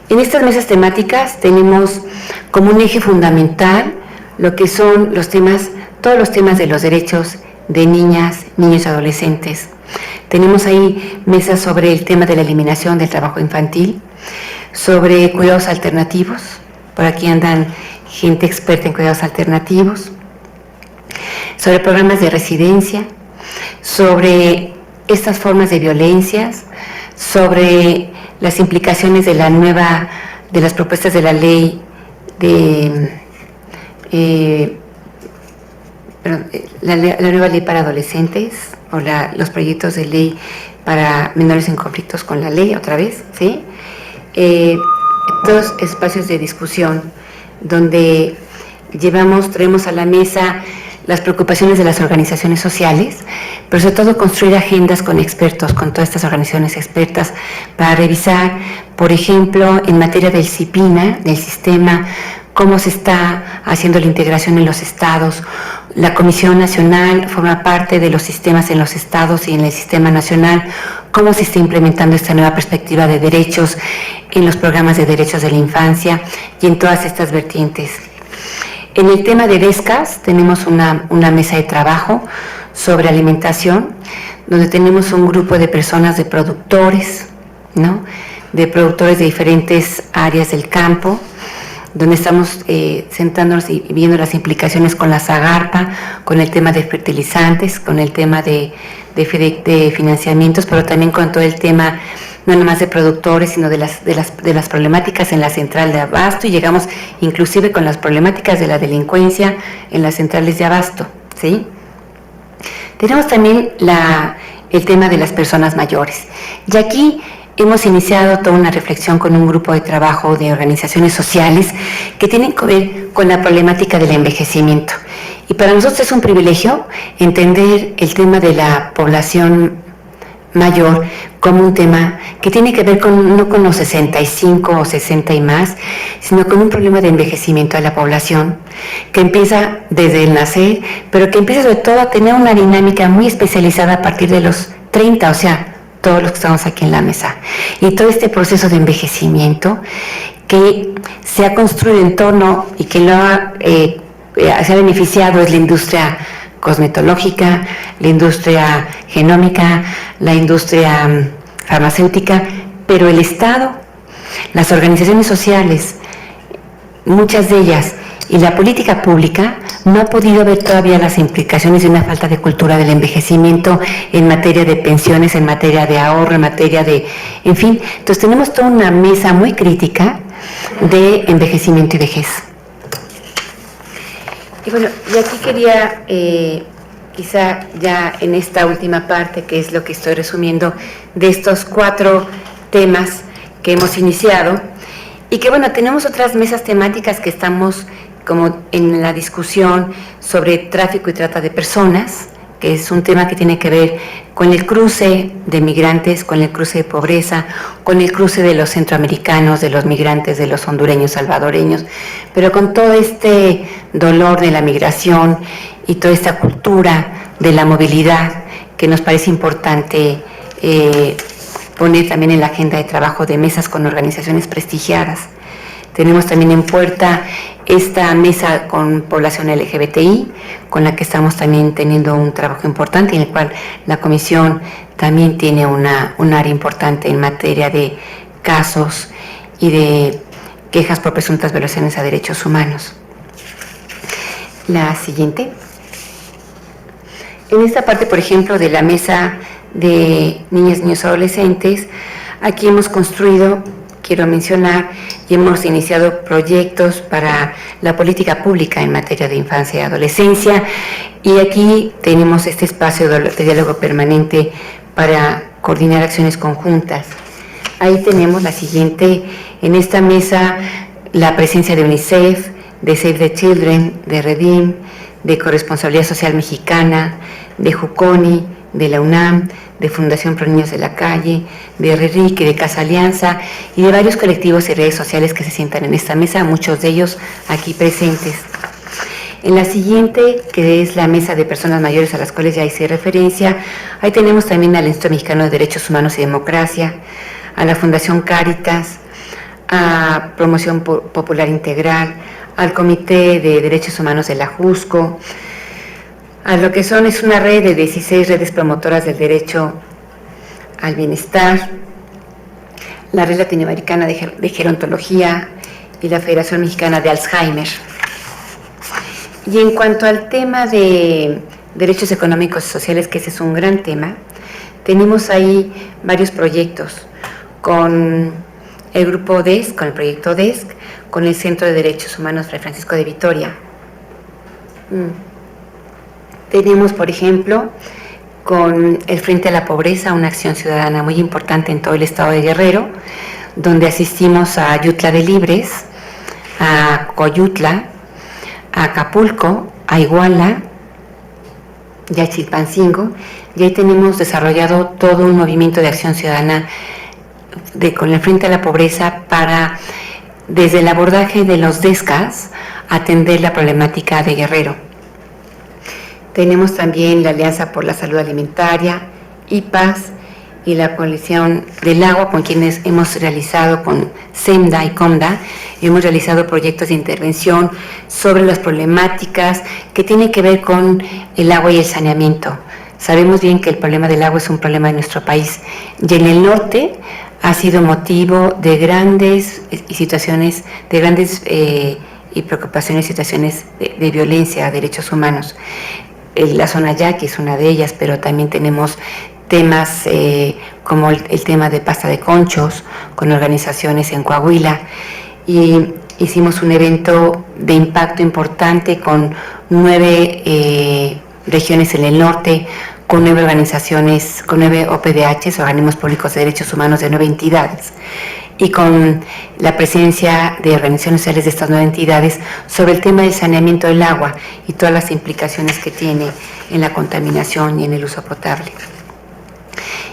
En estas mesas temáticas tenemos como un eje fundamental lo que son los temas, todos los temas de los derechos de niñas, niños y adolescentes. Tenemos ahí mesas sobre el tema de la eliminación del trabajo infantil, sobre cuidados alternativos, por aquí andan gente experta en cuidados alternativos, sobre programas de residencia, sobre estas formas de violencias, sobre las implicaciones de las propuestas de la ley la nueva ley para adolescentes o los proyectos de ley para menores en conflictos con la ley, otra vez, ¿sí? Todos espacios de discusión donde traemos a la mesa las preocupaciones de las organizaciones sociales, pero sobre todo construir agendas con expertos, con todas estas organizaciones expertas, para revisar, por ejemplo, en materia del CIPINA, del sistema, cómo se está haciendo la integración en los estados. La Comisión Nacional forma parte de los sistemas en los estados y en el sistema nacional, cómo se está implementando esta nueva perspectiva de derechos en los programas de derechos de la infancia y en todas estas vertientes. En el tema de DESCAS tenemos una mesa de trabajo sobre alimentación, donde tenemos un grupo de personas, de productores, ¿no? De productores de diferentes áreas del campo, donde estamos sentándonos y viendo las implicaciones con la SAGARPA, con el tema de fertilizantes, con el tema de financiamientos, pero también con todo el tema no nomás de productores, sino de las problemáticas en la central de abasto, y llegamos inclusive con las problemáticas de la delincuencia en las centrales de abasto, ¿sí? Tenemos también el tema de las personas mayores. Y aquí hemos iniciado toda una reflexión con un grupo de trabajo de organizaciones sociales que tienen que ver con la problemática del envejecimiento. Y para nosotros es un privilegio entender el tema de la población mayor como un tema que tiene que ver no con los 65 o 60 y más, sino con un problema de envejecimiento de la población que empieza desde el nacer, pero que empieza sobre todo a tener una dinámica muy especializada a partir de los 30, o sea, todos los que estamos aquí en la mesa. Y todo este proceso de envejecimiento que se ha construido en torno y que se ha beneficiado es la industria cosmetológica, la industria genómica, la industria farmacéutica, pero el Estado, las organizaciones sociales, muchas de ellas, y la política pública no ha podido ver todavía las implicaciones de una falta de cultura del envejecimiento en materia de pensiones, en materia de ahorro, en materia de... En fin, entonces tenemos toda una mesa muy crítica de envejecimiento y vejez. Y bueno, y aquí quería, quizá ya en esta última parte, que es lo que estoy resumiendo, de estos 4 temas que hemos iniciado, y que bueno, tenemos otras mesas temáticas que estamos como en la discusión sobre tráfico y trata de personas, que es un tema que tiene que ver con el cruce de migrantes, con el cruce de pobreza, con el cruce de los centroamericanos, de los migrantes, de los hondureños, salvadoreños, pero con todo este dolor de la migración y toda esta cultura de la movilidad que nos parece importante poner también en la agenda de trabajo de mesas con organizaciones prestigiadas. Tenemos también en puerta esta mesa con población LGBTI, con la que estamos también teniendo un trabajo importante, en el cual la Comisión también tiene un área importante en materia de casos y de quejas por presuntas violaciones a derechos humanos. La siguiente. En esta parte, por ejemplo, de la mesa de niñas, niños, adolescentes, aquí hemos construido, quiero mencionar, y hemos iniciado proyectos para la política pública en materia de infancia y adolescencia, y aquí tenemos este espacio de diálogo permanente para coordinar acciones conjuntas. Ahí tenemos la siguiente, en esta mesa, la presencia de UNICEF, de Save the Children, de Redim, de Corresponsabilidad Social Mexicana, de Juconi, de la UNAM, de Fundación Pro Niños de la Calle, de RERIC, de Casa Alianza y de varios colectivos y redes sociales que se sientan en esta mesa, muchos de ellos aquí presentes. En la siguiente, que es la mesa de personas mayores a las cuales ya hice referencia, ahí tenemos también al Instituto Mexicano de Derechos Humanos y Democracia, a la Fundación Cáritas, a Promoción Popular Integral, al Comité de Derechos Humanos de la JUSCO, a lo que es una red de 16 redes promotoras del derecho al bienestar, la Red Latinoamericana de Gerontología y la Federación Mexicana de Alzheimer. Y en cuanto al tema de derechos económicos y sociales, que ese es un gran tema, tenemos ahí varios proyectos con el grupo DESC, con el proyecto DESC, con el Centro de Derechos Humanos Fray Francisco de Vitoria. Tenemos, por ejemplo, con el Frente a la Pobreza, una acción ciudadana muy importante en todo el estado de Guerrero, donde asistimos a Ayutla de Libres, a Coyutla, a Acapulco, a Iguala y a Chilpancingo, y ahí tenemos desarrollado todo un movimiento de acción ciudadana con el Frente a la Pobreza para, desde el abordaje de los DESCAS, atender la problemática de Guerrero. Tenemos también la Alianza por la Salud Alimentaria, IPAS y la Coalición del Agua, con quienes hemos realizado, con SEMDA y COMDA, hemos realizado proyectos de intervención sobre las problemáticas que tienen que ver con el agua y el saneamiento. Sabemos bien que el problema del agua es un problema de nuestro país, y en el norte ha sido motivo de grandes situaciones, de grandes y preocupaciones, situaciones de violencia a derechos humanos. La zona Yaqui es una de ellas, pero también tenemos temas como el tema de pasta de conchos con organizaciones en Coahuila, y hicimos un evento de impacto importante con 9 regiones en el norte, con 9 organizaciones, con 9 OPDHs, organismos públicos de derechos humanos de 9 entidades, y con la presencia de organizaciones sociales de estas 9 entidades sobre el tema del saneamiento del agua y todas las implicaciones que tiene en la contaminación y en el uso potable.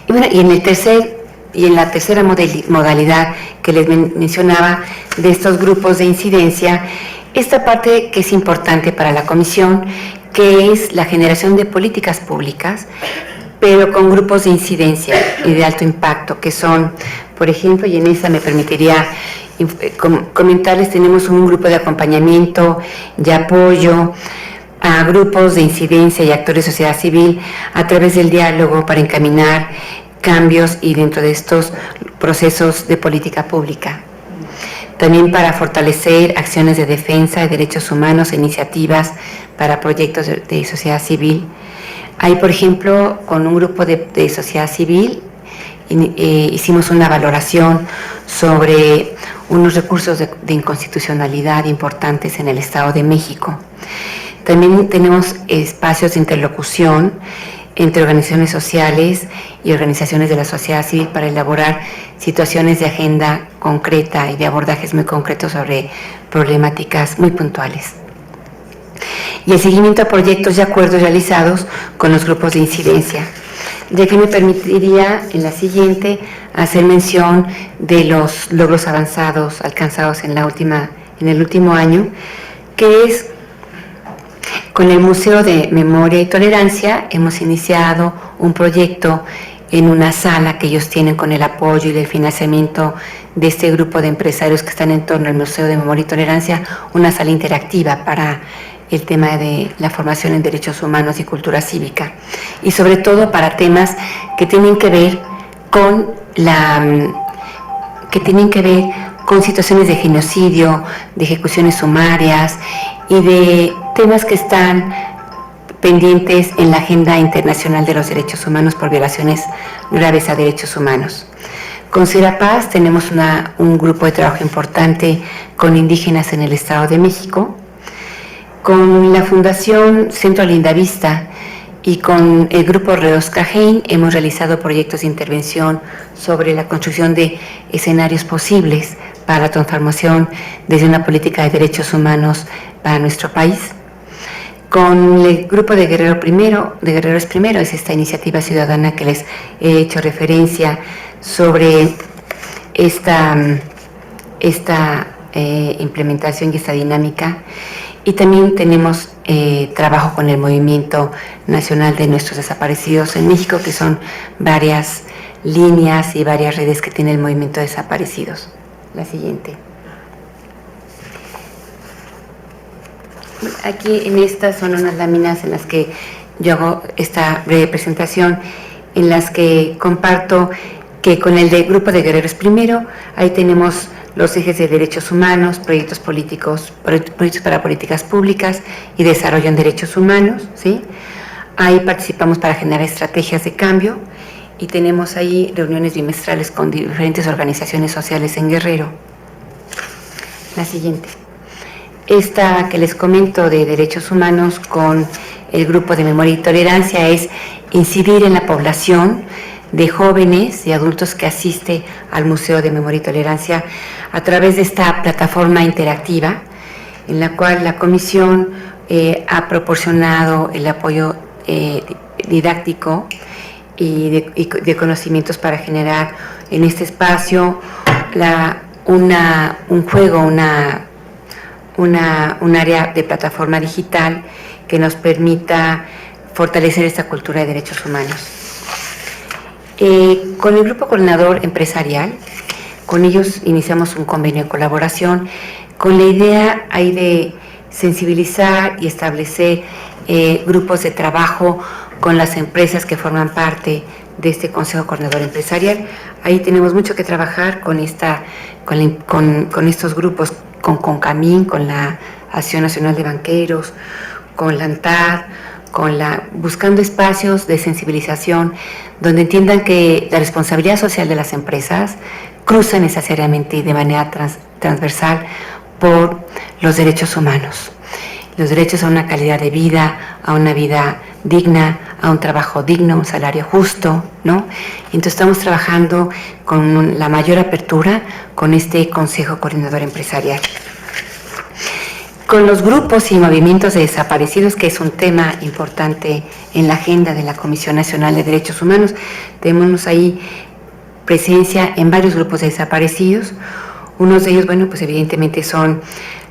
Y bueno, y en la tercera modalidad que les mencionaba de estos grupos de incidencia, esta parte que es importante para la comisión, que es la generación de políticas públicas, pero con grupos de incidencia y de alto impacto, que son, por ejemplo, y en esa me permitiría comentarles, tenemos un grupo de acompañamiento y apoyo a grupos de incidencia y actores de sociedad civil a través del diálogo para encaminar cambios y dentro de estos procesos de política pública. También para fortalecer acciones de defensa de derechos humanos e iniciativas para proyectos de sociedad civil. Hay, por ejemplo, con un grupo de sociedad civil, hicimos una valoración sobre unos recursos de inconstitucionalidad importantes en el Estado de México. También tenemos espacios de interlocución entre organizaciones sociales y organizaciones de la sociedad civil para elaborar situaciones de agenda concreta y de abordajes muy concretos sobre problemáticas muy puntuales. Y el seguimiento a proyectos y acuerdos realizados con los grupos de incidencia. De aquí me permitiría en la siguiente hacer mención de los logros avanzados alcanzados en el último año, que es con el Museo de Memoria y Tolerancia. Hemos iniciado un proyecto en una sala que ellos tienen con el apoyo y el financiamiento de este grupo de empresarios que están en torno al Museo de Memoria y Tolerancia, una sala interactiva para el tema de la formación en derechos humanos y cultura cívica, y sobre todo para temas que tienen que ver con situaciones de genocidio, de ejecuciones sumarias y de temas que están pendientes en la Agenda Internacional de los Derechos Humanos por violaciones graves a derechos humanos. Con Serapaz tenemos un grupo de trabajo importante con indígenas en el Estado de México. Con la Fundación Centro Lindavista y con el grupo Reos Cajain hemos realizado proyectos de intervención sobre la construcción de escenarios posibles para la transformación desde una política de derechos humanos para nuestro país. Con el grupo de Guerreros Primero, es esta iniciativa ciudadana que les he hecho referencia sobre esta implementación y esta dinámica. Y también tenemos trabajo con el Movimiento Nacional de Nuestros Desaparecidos en México, que son varias líneas y varias redes que tiene el Movimiento de Desaparecidos. La siguiente. Aquí en estas son unas láminas en las que yo hago esta breve presentación, en las que comparto que con el grupo de Guerreros Primero, ahí tenemos los ejes de derechos humanos, proyectos políticos, proyectos para políticas públicas y desarrollo en derechos humanos, ¿sí? Ahí participamos para generar estrategias de cambio y tenemos ahí reuniones bimestrales con diferentes organizaciones sociales en Guerrero. La siguiente. Esta que les comento de derechos humanos con el grupo de Memoria y Tolerancia es incidir en la población de jóvenes y adultos que asiste al Museo de Memoria y Tolerancia a través de esta plataforma interactiva en la cual la comisión ha proporcionado el apoyo didáctico y de conocimientos para generar en este espacio un juego, un área de plataforma digital que nos permita fortalecer esta cultura de derechos humanos. Con el Grupo Coordinador Empresarial, con ellos iniciamos un convenio de colaboración con la idea ahí de sensibilizar y establecer grupos de trabajo con las empresas que forman parte de este Consejo Coordinador Empresarial. Ahí tenemos mucho que trabajar con estos grupos, con CONCAMIN, con la Asociación Nacional de Banqueros, con la ANTAD, buscando espacios de sensibilización donde entiendan que la responsabilidad social de las empresas cruza necesariamente y de manera transversal por los derechos humanos. Los derechos a una calidad de vida, a una vida digna, a un trabajo digno, un salario justo, ¿no? Entonces estamos trabajando con la mayor apertura con este Consejo Coordinador Empresarial. Con los grupos y movimientos de desaparecidos, que es un tema importante en la agenda de la Comisión Nacional de Derechos Humanos, tenemos ahí presencia en varios grupos de desaparecidos. Unos de ellos, bueno, pues evidentemente son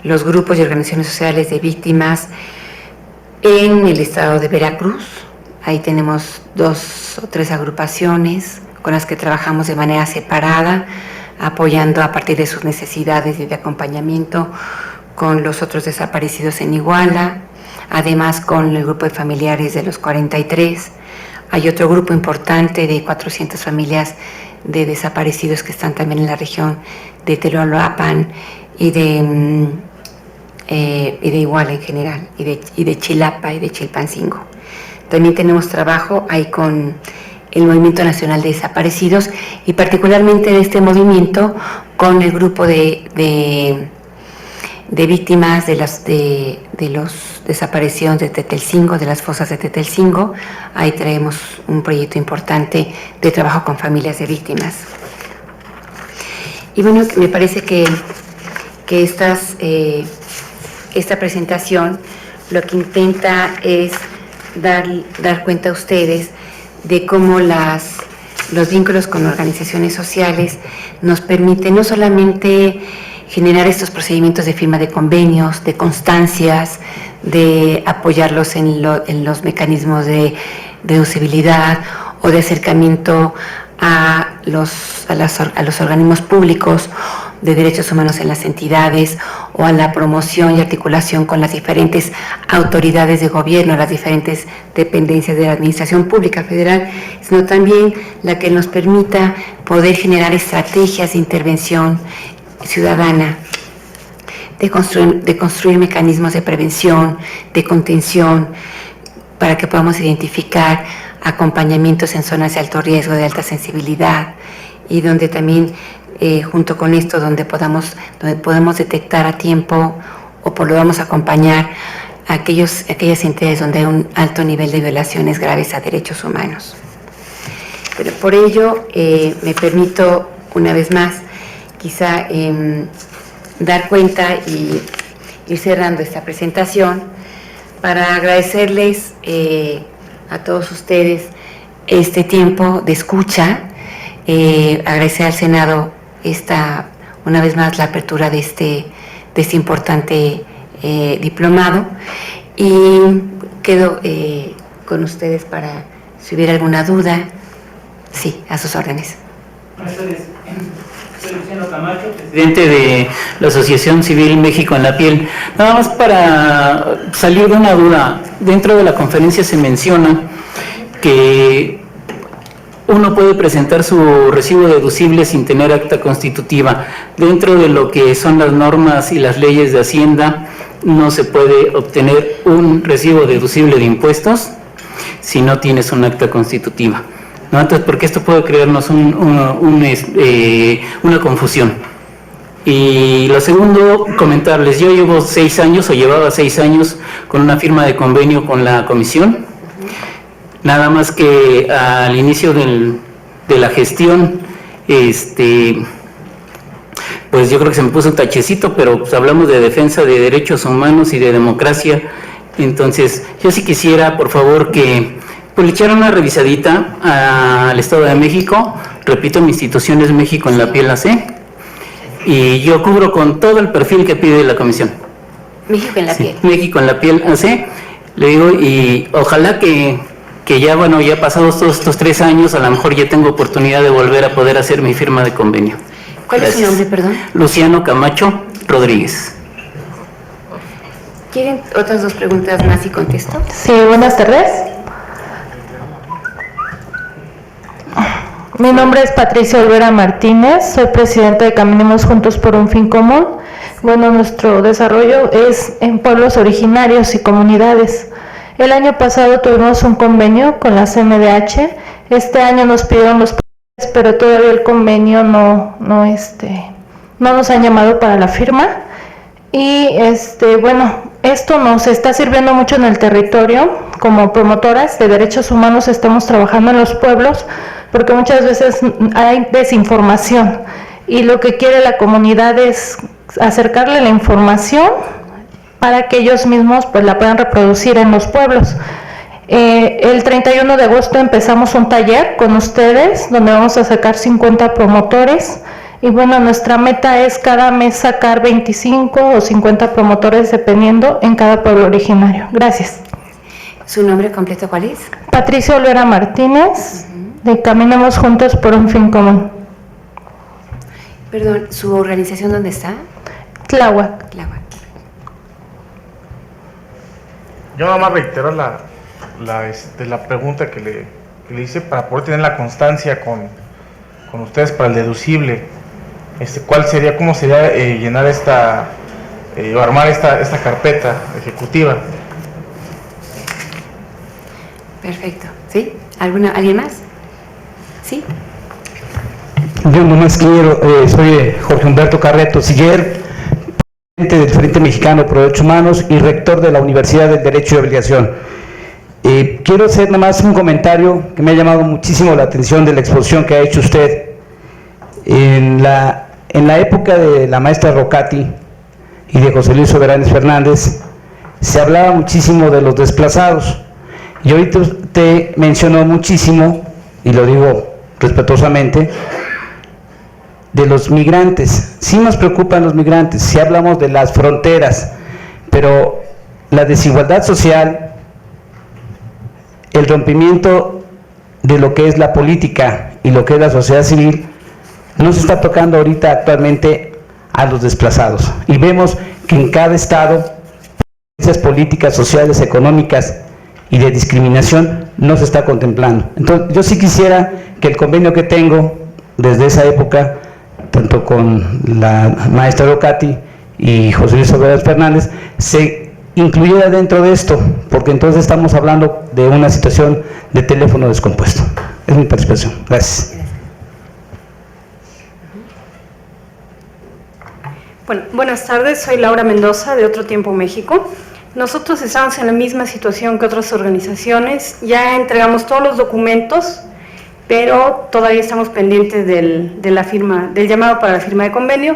los grupos y organizaciones sociales de víctimas en el estado de Veracruz. Ahí tenemos 2 o 3 agrupaciones con las que trabajamos de manera separada, apoyando a partir de sus necesidades y de acompañamiento con los otros desaparecidos en Iguala, además con el grupo de familiares de los 43. Hay otro grupo importante de 400 familias de desaparecidos que están también en la región de Telolapan y de Iguala en general, y de Chilapa y de Chilpancingo. También tenemos trabajo ahí con el Movimiento Nacional de Desaparecidos y particularmente de este movimiento con el grupo de víctimas de los desapariciones de Tetelcingo, de las fosas de Tetelcingo. Ahí traemos un proyecto importante de trabajo con familias de víctimas. Y bueno, me parece que esta presentación lo que intenta es dar cuenta a ustedes de cómo los vínculos con organizaciones sociales nos permiten no solamente generar estos procedimientos de firma de convenios, de constancias, de apoyarlos en los mecanismos de deducibilidad o de acercamiento a los organismos públicos de derechos humanos en las entidades o a la promoción y articulación con las diferentes autoridades de gobierno, las diferentes dependencias de la administración pública federal, sino también la que nos permita poder generar estrategias de intervención ciudadana, de construir mecanismos de prevención, de contención, para que podamos identificar acompañamientos en zonas de alto riesgo, de alta sensibilidad, y donde también, junto con esto, donde podemos detectar a tiempo o podamos acompañar a aquellas entidades donde hay un alto nivel de violaciones graves a derechos humanos. Pero por ello, me permito una vez más quizá dar cuenta y ir cerrando esta presentación para agradecerles a todos ustedes este tiempo de escucha, agradecer al Senado una vez más la apertura de este importante diplomado, y quedo con ustedes para si hubiera alguna duda. Sí, a sus órdenes. Buenas tardes. Soy Luciano Camacho, presidente de la Asociación Civil México en la Piel. Nada más para salir de una duda, dentro de la conferencia se menciona que uno puede presentar su recibo deducible sin tener acta constitutiva. Dentro de lo que son las normas y las leyes de Hacienda, no se puede obtener un recibo deducible de impuestos si no tienes un acta constitutiva, ¿no? Entonces, porque esto puede crearnos una confusión. Y lo segundo, comentarles, yo llevo 6 años, o llevaba 6 años, con una firma de convenio con la comisión. Nada más que al inicio de la gestión, pues yo creo que se me puso un tachecito, pero pues hablamos de defensa de derechos humanos y de democracia. Entonces, yo sí quisiera, por favor, que pues le echaran una revisadita al Estado de México. Repito, mi institución es México en la Piel AC, y yo cubro con todo el perfil que pide la comisión. México en la Piel. México en la Piel AC, le digo, y ojalá que ya, bueno, ya pasados todos estos 3 años, a lo mejor ya tengo oportunidad de volver a poder hacer mi firma de convenio. ¿Cuál es su nombre, perdón? Luciano Camacho Rodríguez. ¿Quieren otras 2 preguntas más y contesto? Sí, buenas tardes. Mi nombre es Patricia Olvera Martínez, soy presidenta de Caminemos Juntos por un Fin Común. Bueno, nuestro desarrollo es en pueblos originarios y comunidades. El año pasado tuvimos un convenio con la CNDH. Este año nos pidieron los papeles, pero todavía el convenio no nos han llamado para la firma. Y bueno, esto nos está sirviendo mucho en el territorio. Como promotoras de derechos humanos estamos trabajando en los pueblos porque muchas veces hay desinformación y lo que quiere la comunidad es acercarle la información para que ellos mismos pues la puedan reproducir en los pueblos. El 31 de agosto empezamos un taller con ustedes donde vamos a sacar 50 promotores. Y bueno, nuestra meta es cada mes sacar 25 o 50 promotores dependiendo en cada pueblo originario. Gracias. ¿Su nombre completo cuál es? Patricia Olvera Martínez, de Caminemos Juntos por un Fin Común. Perdón, ¿su organización dónde está? Tláhuac. Tláhuac. Yo nada más reitero la pregunta que le hice para poder tener la constancia con ustedes para el deducible. ¿Cuál sería, cómo sería llenar o armar esta carpeta ejecutiva? Perfecto. ¿Sí? ¿Alguien más? ¿Sí? Yo nomás quiero, soy Jorge Humberto Carreto Siller, presidente del Frente Mexicano por Derechos Humanos y rector de la Universidad del Derecho y Obligación. Quiero hacer nada más un comentario que me ha llamado muchísimo la atención de la exposición que ha hecho usted. En la época de la maestra Rocati y de José Luis Soberanes Fernández se hablaba muchísimo de los desplazados y ahorita usted mencionó muchísimo, y lo digo respetuosamente, de los migrantes. Sí nos preocupan los migrantes, sí hablamos de las fronteras, pero la desigualdad social, el rompimiento de lo que es la política y lo que es la sociedad civil, no se está tocando ahorita actualmente a los desplazados. Y vemos que en cada estado, esas políticas sociales, económicas y de discriminación no se está contemplando. Entonces, yo sí quisiera que el convenio que tengo desde esa época, tanto con la maestra Rocati y José Luis Soberanes Fernández, se incluyera dentro de esto, porque entonces estamos hablando de una situación de teléfono descompuesto. Es mi participación. Gracias. Bueno, buenas tardes, soy Laura Mendoza de Otro Tiempo México. Nosotros estamos en la misma situación que otras organizaciones, ya entregamos todos los documentos, pero todavía estamos pendientes del llamado para la firma de convenio.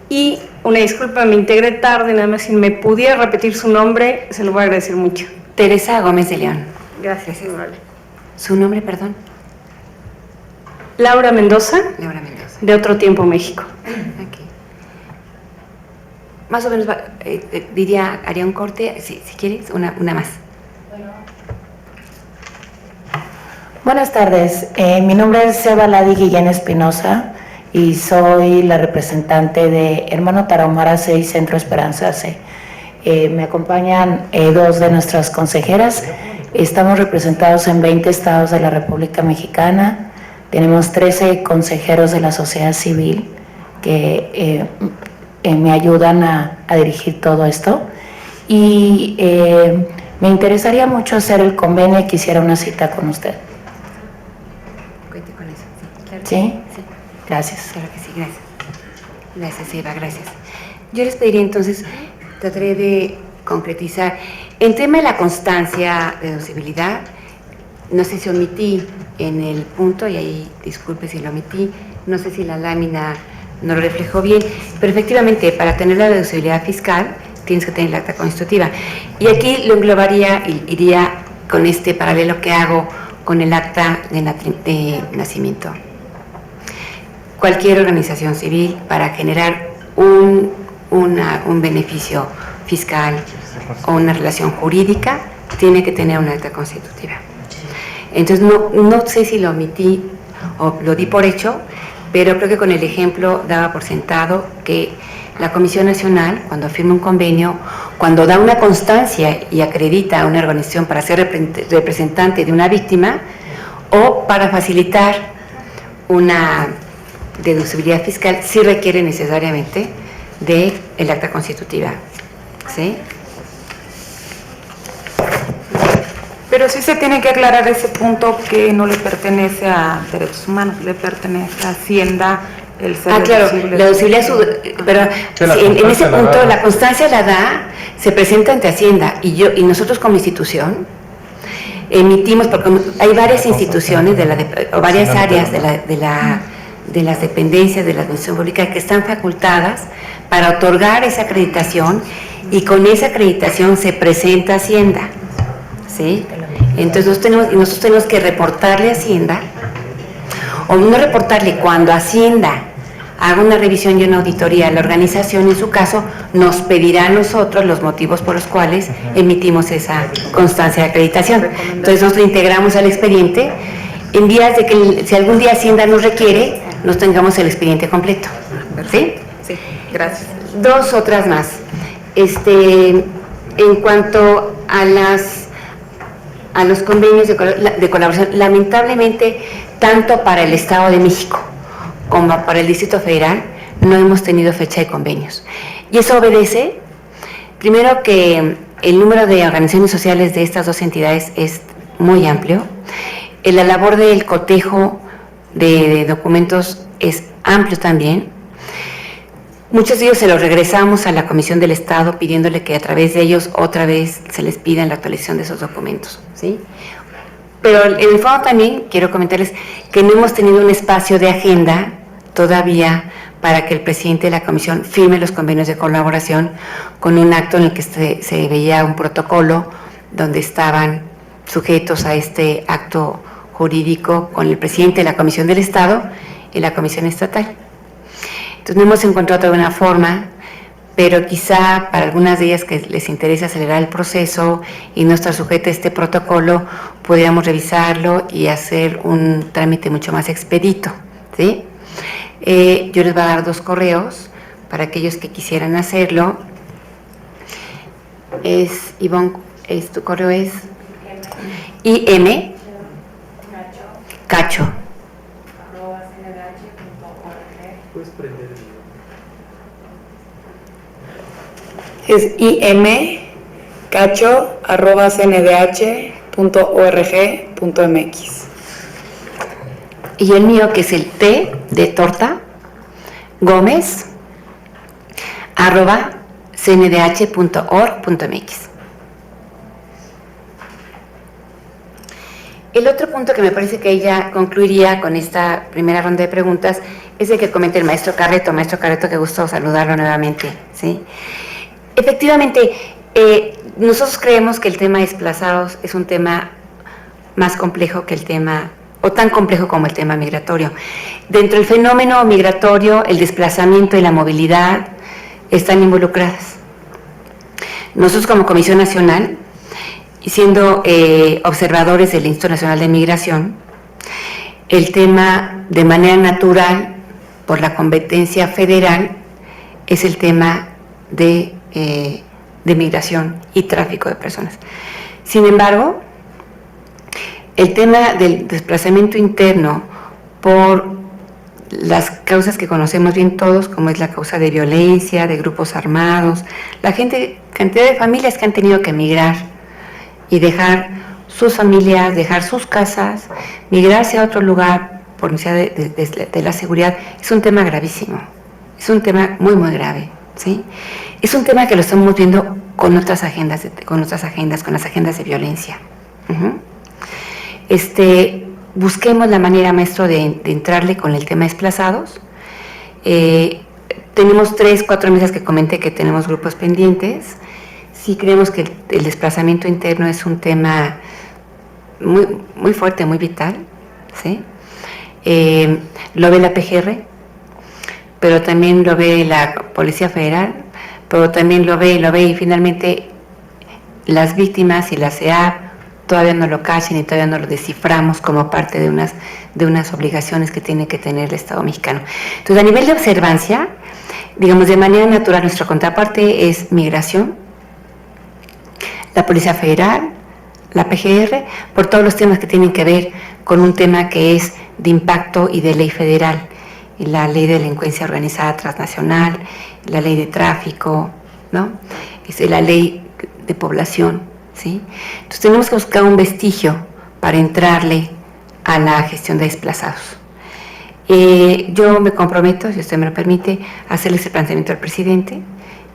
Y una disculpa, me integré tarde, nada más si me pudiera repetir su nombre, se lo voy a agradecer mucho. Teresa Gómez de León. Gracias, amable. ¿Su nombre, perdón? Laura Mendoza, Laura Mendoza. de Otro Tiempo México. Ok. Más o menos, haría un corte, si quieres, una más. Buenas tardes, mi nombre es Seba Ladi Guillén Espinosa y soy la representante de Hermano Tarahumara 6 Centro Esperanza C. Me acompañan dos de nuestras consejeras. Estamos representados en 20 estados de la República Mexicana. Tenemos 13 consejeros de la sociedad civil que me ayudan a dirigir todo esto. Y me interesaría mucho hacer el convenio y quisiera una cita con usted. Cuente con eso, sí, claro. ¿Sí? Sí. Gracias. Claro que sí, gracias. Gracias, Eva, gracias. Yo les pediría entonces, trataré de concretizar. En tema de la constancia de deducibilidad, no sé si omití en el punto, y ahí disculpe si lo omití, no sé si la lámina no lo reflejó bien, pero efectivamente para tener la deducibilidad fiscal tienes que tener el acta constitutiva. Y aquí lo englobaría, iría con este paralelo que hago con el acta de nacimiento. Cualquier organización civil para generar un beneficio fiscal o una relación jurídica tiene que tener un acta constitutiva. Entonces no sé si lo omití o lo di por hecho, pero creo que con el ejemplo daba por sentado que la Comisión Nacional, cuando firma un convenio, cuando da una constancia y acredita a una organización para ser representante de una víctima o para facilitar una deducibilidad fiscal, sí requiere necesariamente del acta constitutiva. ¿Sí? Pero sí se tiene que aclarar ese punto que no le pertenece a Derechos Humanos, le pertenece a Hacienda el ser claro, deducible. la deducibilidad, pero sí, en ese punto la constancia la da, se presenta ante Hacienda y nosotros como institución emitimos, porque hay varias instituciones o varias áreas de las dependencias de la administración pública que están facultadas para otorgar esa acreditación y con esa acreditación se presenta a Hacienda, ¿sí? Entonces nosotros tenemos que reportarle a Hacienda, o no reportarle, cuando Hacienda haga una revisión y una auditoría a la organización, en su caso, nos pedirá a nosotros los motivos por los cuales emitimos esa constancia de acreditación. Entonces nosotros integramos al expediente en vías de que si algún día Hacienda nos requiere, nos tengamos el expediente completo. ¿Sí? Sí, gracias. Dos otras más. En cuanto a los convenios de colaboración, lamentablemente, tanto para el Estado de México como para el Distrito Federal, no hemos tenido fecha de convenios. Y eso obedece, primero, que el número de organizaciones sociales de estas dos entidades es muy amplio. La labor del cotejo de documentos es amplio también. Muchos de ellos se los regresamos a la Comisión del Estado pidiéndole que a través de ellos otra vez se les pida la actualización de esos documentos, ¿sí? Pero en el fondo también quiero comentarles que no hemos tenido un espacio de agenda todavía para que el presidente de la Comisión firme los convenios de colaboración con un acto en el que se veía un protocolo donde estaban sujetos a este acto jurídico con el presidente de la Comisión del Estado y la Comisión Estatal. Entonces no hemos encontrado todavía una forma, pero quizá para algunas de ellas que les interesa acelerar el proceso y no estar sujeta a este protocolo, podríamos revisarlo y hacer un trámite mucho más expedito, ¿sí? Yo les voy a dar 2 correos para aquellos que quisieran hacerlo. Ivonne, tu correo es IM Cacho Es imcacho@cndh.org.mx. y el mío, que es el T de torta Gómez @cndh.org.mx. El otro punto que me parece que ella concluiría con esta primera ronda de preguntas es el que comenta el maestro Carreto. Maestro Carreto, que gusto saludarlo nuevamente, ¿sí? Efectivamente, nosotros creemos que el tema de desplazados es un tema más complejo que el tema, o tan complejo como el tema migratorio. Dentro del fenómeno migratorio, el desplazamiento y la movilidad están involucradas. Nosotros como Comisión Nacional, y siendo observadores del Instituto Nacional de Migración, el tema de manera natural, por la competencia federal, es el tema de migración y tráfico de personas. Sin embargo, el tema del desplazamiento interno por las causas que conocemos bien todos, como es la causa de violencia, de grupos armados, cantidad de familias que han tenido que emigrar y dejar sus familias, dejar sus casas, migrarse a otro lugar por necesidad de la seguridad, es un tema gravísimo, es un tema muy, muy grave, ¿sí? Es un tema que lo estamos viendo con otras agendas, con las agendas de violencia. Busquemos la manera, maestro, de entrarle con el tema desplazados. Tenemos 3, 4 mesas que comenté que tenemos grupos pendientes. Sí creemos que el desplazamiento interno es un tema muy, muy fuerte, muy vital, ¿sí? Lo ve la PGR, pero también lo ve la Policía Federal, pero también lo ve y finalmente las víctimas y la CEAP todavía no lo cachan y todavía no lo desciframos como parte de unas obligaciones que tiene que tener el Estado mexicano. Entonces, a nivel de observancia, digamos, de manera natural, nuestra contraparte es migración, la Policía Federal, la PGR, por todos los temas que tienen que ver con un tema que es de impacto y de ley federal, y la ley de delincuencia organizada transnacional, la ley de tráfico, ¿no? La ley de población, ¿sí? Entonces tenemos que buscar un vestigio para entrarle a la gestión de desplazados. Yo me comprometo, si usted me lo permite, a hacerle ese planteamiento al presidente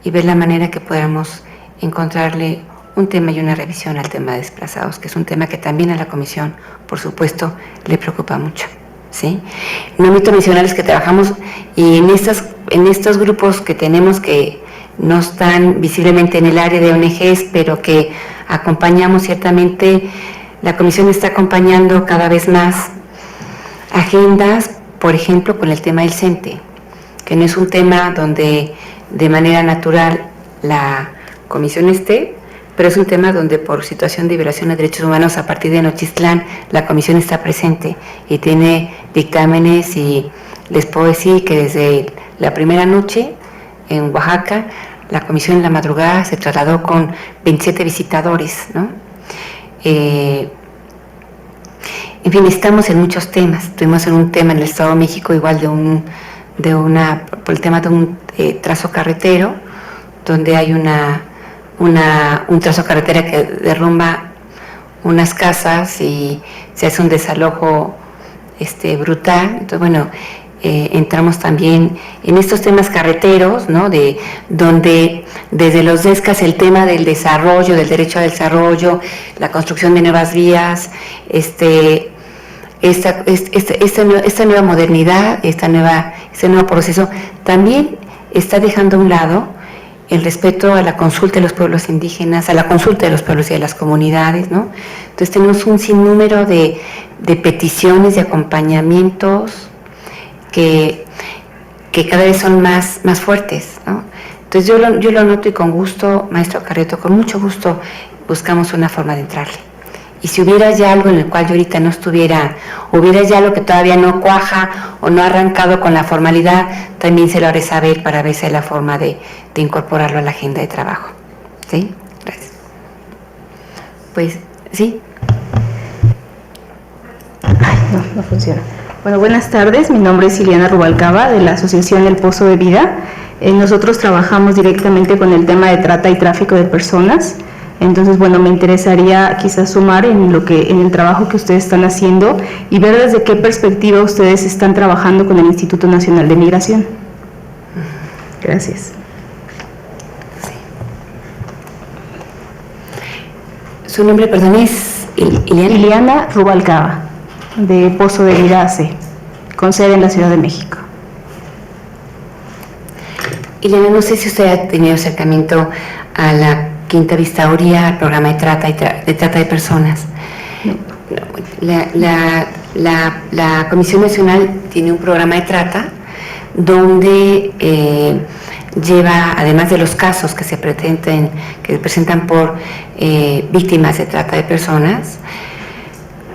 y ver la manera que podamos encontrarle un tema y una revisión al tema de desplazados, que es un tema que también a la comisión, por supuesto, le preocupa mucho, ¿sí? No omito mencionarles que trabajamos y en estos grupos que tenemos que no están visiblemente en el área de ONGs, pero que acompañamos ciertamente, la comisión está acompañando cada vez más agendas, por ejemplo, con el tema del CENTE, que no es un tema donde de manera natural la comisión esté, pero es un tema donde por situación de violación de derechos humanos a partir de Nochistlán la comisión está presente y tiene dictámenes, y les puedo decir que desde la primera noche en Oaxaca la comisión en la madrugada se trasladó con 27 visitadores, ¿no? En fin, estamos en muchos temas. Estuvimos en un tema en el Estado de México igual por el tema de un trazo carretero, donde hay un trazo carretera que derrumba unas casas y se hace un desalojo brutal. Entonces, bueno, entramos también en estos temas carreteros, ¿no? Donde desde los DESCAS el tema del desarrollo, del derecho al desarrollo, la construcción de nuevas vías, esta nueva modernidad, este nuevo proceso, también está dejando a un lado el respeto a la consulta de los pueblos indígenas, a la consulta de los pueblos y de las comunidades, ¿no? Entonces tenemos un sinnúmero de peticiones, de acompañamientos que cada vez son más fuertes, ¿no? Entonces yo lo noto y con gusto, maestro Carreto, con mucho gusto buscamos una forma de entrarle. Y si hubiera ya algo en el cual yo ahorita no estuviera, hubiera ya algo que todavía no cuaja o no ha arrancado con la formalidad, también se lo haré saber para ver si hay la forma de incorporarlo a la agenda de trabajo. ¿Sí? Gracias. Pues, ¿sí? Ay, no funciona. Bueno, buenas tardes. Mi nombre es Ileana Rubalcaba, de la Asociación El Pozo de Vida. Nosotros trabajamos directamente con el tema de trata y tráfico de personas. Entonces, bueno, me interesaría quizás sumar en el trabajo que ustedes están haciendo y ver desde qué perspectiva ustedes están trabajando con el Instituto Nacional de Migración. Gracias. Su nombre, perdón, es Ileana. Ileana Rubalcaba, de Pozo de Vida AC, con sede en la Ciudad de México. Ileana, no sé si usted ha tenido acercamiento a la Quinta Vistaduría, al programa de trata de personas. La Comisión Nacional tiene un programa de trata donde lleva, además de los casos que se presentan por víctimas de trata de personas,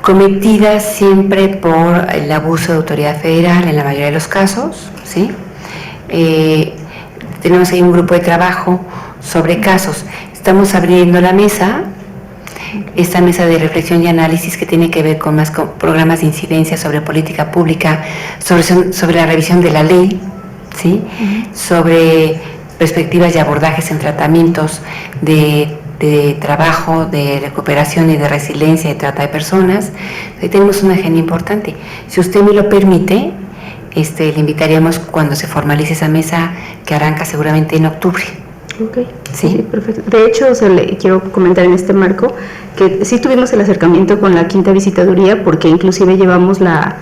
cometidas siempre por el abuso de autoridad federal en la mayoría de los casos, ¿sí? Tenemos ahí un grupo de trabajo sobre casos. Estamos abriendo la mesa, esta mesa de reflexión y análisis que tiene que ver con programas de incidencia sobre política pública, sobre la revisión de la ley, ¿sí? Sobre perspectivas y abordajes en tratamientos de trabajo, de recuperación y de resiliencia de trata de personas. Ahí tenemos una agenda importante. Si usted me lo permite, le invitaríamos cuando se formalice esa mesa, que arranca seguramente en octubre. Ok, ¿Sí? Sí, perfecto. De hecho, le quiero comentar en este marco que sí tuvimos el acercamiento con la Quinta Visitaduría, porque inclusive llevamos la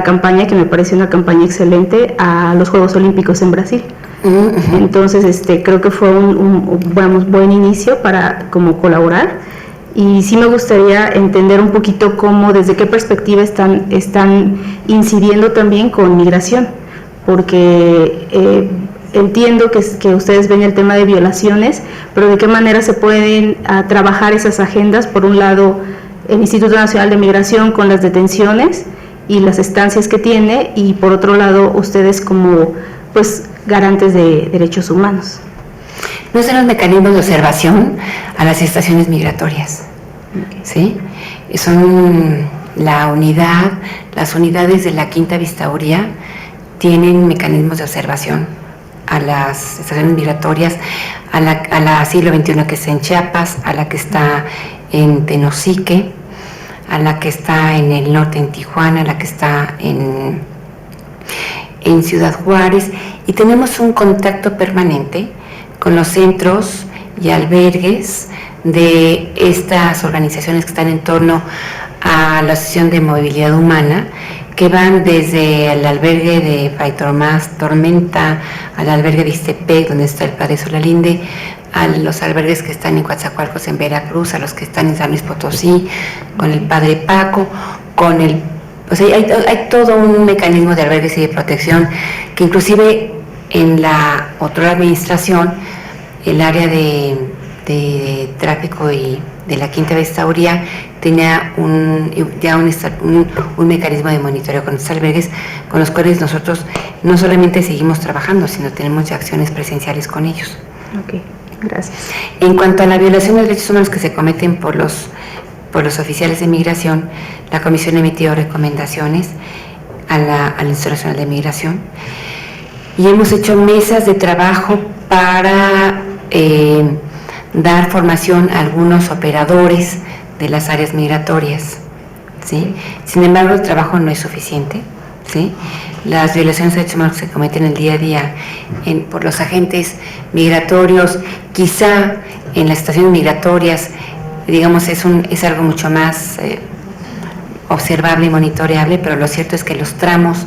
campaña, que me parece una campaña excelente, a los Juegos Olímpicos en Brasil. Entonces, creo que fue un buen inicio para como colaborar, y sí me gustaría entender un poquito cómo, desde qué perspectiva están incidiendo también con migración, porque entiendo que ustedes ven el tema de violaciones, pero de qué manera se pueden trabajar esas agendas. Por un lado, el Instituto Nacional de Migración con las detenciones y las estancias que tiene, y por otro lado, ustedes como garantes de derechos humanos. No son los mecanismos de observación a las estaciones migratorias, ¿sí? Son las unidades de la Quinta Vistaduría tienen mecanismos de observación a las estaciones migratorias, a la siglo XXI que está en Chiapas, a la que está en Tenosique, a la que está en el norte en Tijuana, a la que está en Ciudad Juárez, y tenemos un contacto permanente con los centros y albergues de estas organizaciones que están en torno a la Asociación de Movilidad Humana, que van desde el albergue de Fray Tomás Tormenta, al albergue de Ixtepec, donde está el Padre Solalinde, a los albergues que están en Coatzacoalcos, en Veracruz, a los que están en San Luis Potosí, con el Padre Paco, con el... O sea, hay todo un mecanismo de albergues y de protección que inclusive en la otra administración, el área de tráfico y de la Quinta Veeduría tenía un mecanismo de monitoreo con los albergues, con los cuales nosotros no solamente seguimos trabajando, sino tenemos ya acciones presenciales con ellos. Ok, gracias. En cuanto a la violación de derechos humanos que se cometen por los oficiales de migración, la Comisión emitió recomendaciones al Instituto Nacional de Migración y hemos hecho mesas de trabajo para dar formación a algunos operadores de las áreas migratorias, ¿sí? Sin embargo, el trabajo no es suficiente, ¿sí? Las violaciones de derechos humanos que se cometen el día a día por los agentes migratorios, quizá en las estaciones migratorias, digamos, es algo mucho más observable y monitoreable, pero lo cierto es que los tramos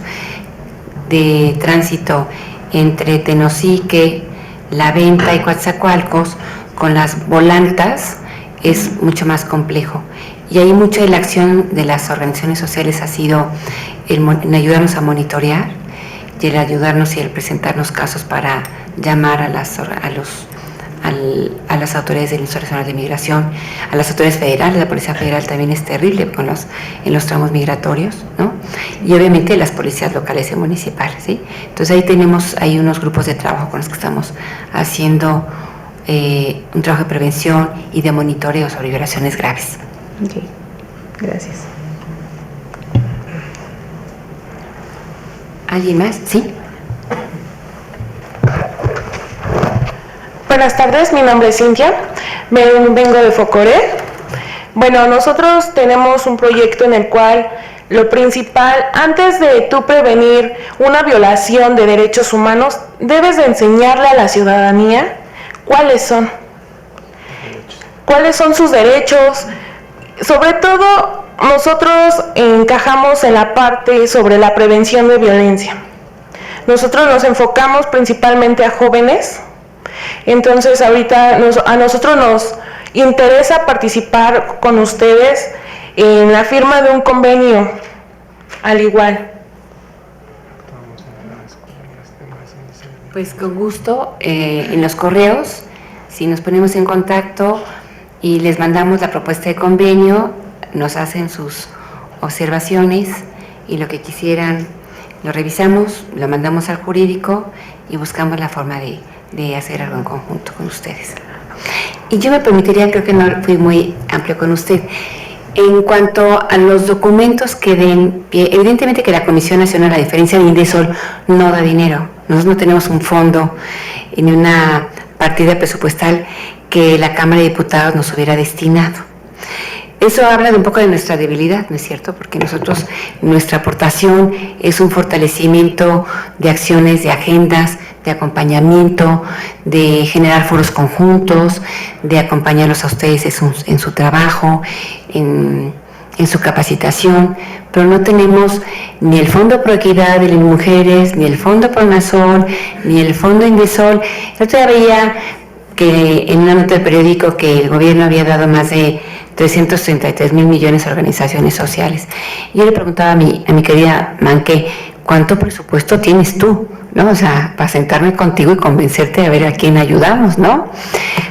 de tránsito entre Tenosique, La Venta y Coatzacoalcos, con las volantas, es mucho más complejo. Y ahí mucha de la acción de las organizaciones sociales ha sido en ayudarnos a monitorear y el ayudarnos y el presentarnos casos para llamar a las autoridades del Instituto Nacional de Migración, a las autoridades federales. La Policía Federal también es terrible en los tramos migratorios, ¿no? Y obviamente las policías locales y municipales, ¿sí? Entonces ahí tenemos unos grupos de trabajo con los que estamos haciendo un trabajo de prevención y de monitoreo sobre violaciones graves. Ok, gracias. ¿Alguien más? ¿Sí? Buenas tardes, mi nombre es Cintia, vengo de Focoré. Bueno, nosotros tenemos un proyecto en el cual lo principal, antes de tú prevenir una violación de derechos humanos, debes de enseñarle a la ciudadanía cuáles son sus derechos. Sobre todo, nosotros encajamos en la parte sobre la prevención de violencia. Nosotros nos enfocamos principalmente a jóvenes. Entonces ahorita a nosotros nos interesa participar con ustedes en la firma de un convenio al igual. Pues con gusto, en los correos, si nos ponemos en contacto y les mandamos la propuesta de convenio, nos hacen sus observaciones y lo que quisieran lo revisamos, lo mandamos al jurídico y buscamos la forma de hacer algo en conjunto con ustedes. Y yo me permitiría, creo que no fui muy amplio con usted, en cuanto a los documentos que den pie, evidentemente que la Comisión Nacional, a diferencia de Indesol, no da dinero. Nosotros no tenemos un fondo ni una partida presupuestal que la Cámara de Diputados nos hubiera destinado. Eso habla de un poco de nuestra debilidad, ¿no es cierto? Porque nosotros, nuestra aportación es un fortalecimiento de acciones, de agendas, de acompañamiento, de generar foros conjuntos, de acompañarlos a ustedes en su trabajo, en su capacitación, pero no tenemos ni el Fondo Pro Equidad de las Mujeres, ni el Fondo Pro Nazón, ni el Fondo Indesol. Yo todavía veía que en una nota del periódico que el gobierno había dado más de 333,000 millones a organizaciones sociales. Yo le preguntaba a mi querida Manque, ¿cuánto presupuesto tienes tú? ¿No? O sea, para sentarme contigo y convencerte de ver a quién ayudamos, ¿no?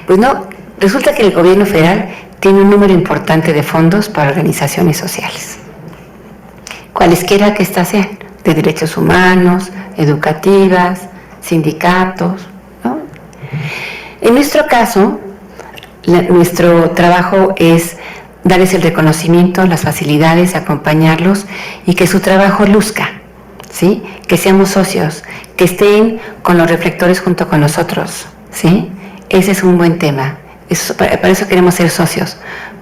Pues no, resulta que el gobierno federal tiene un número importante de fondos para organizaciones sociales, cualesquiera que éstas sean, de derechos humanos, educativas, sindicatos, ¿no? En nuestro caso, nuestro trabajo es darles el reconocimiento, las facilidades, acompañarlos y que su trabajo luzca, ¿sí? Que seamos socios, que estén con los reflectores junto con nosotros, ¿sí? Ese es un buen tema. Para eso queremos ser socios,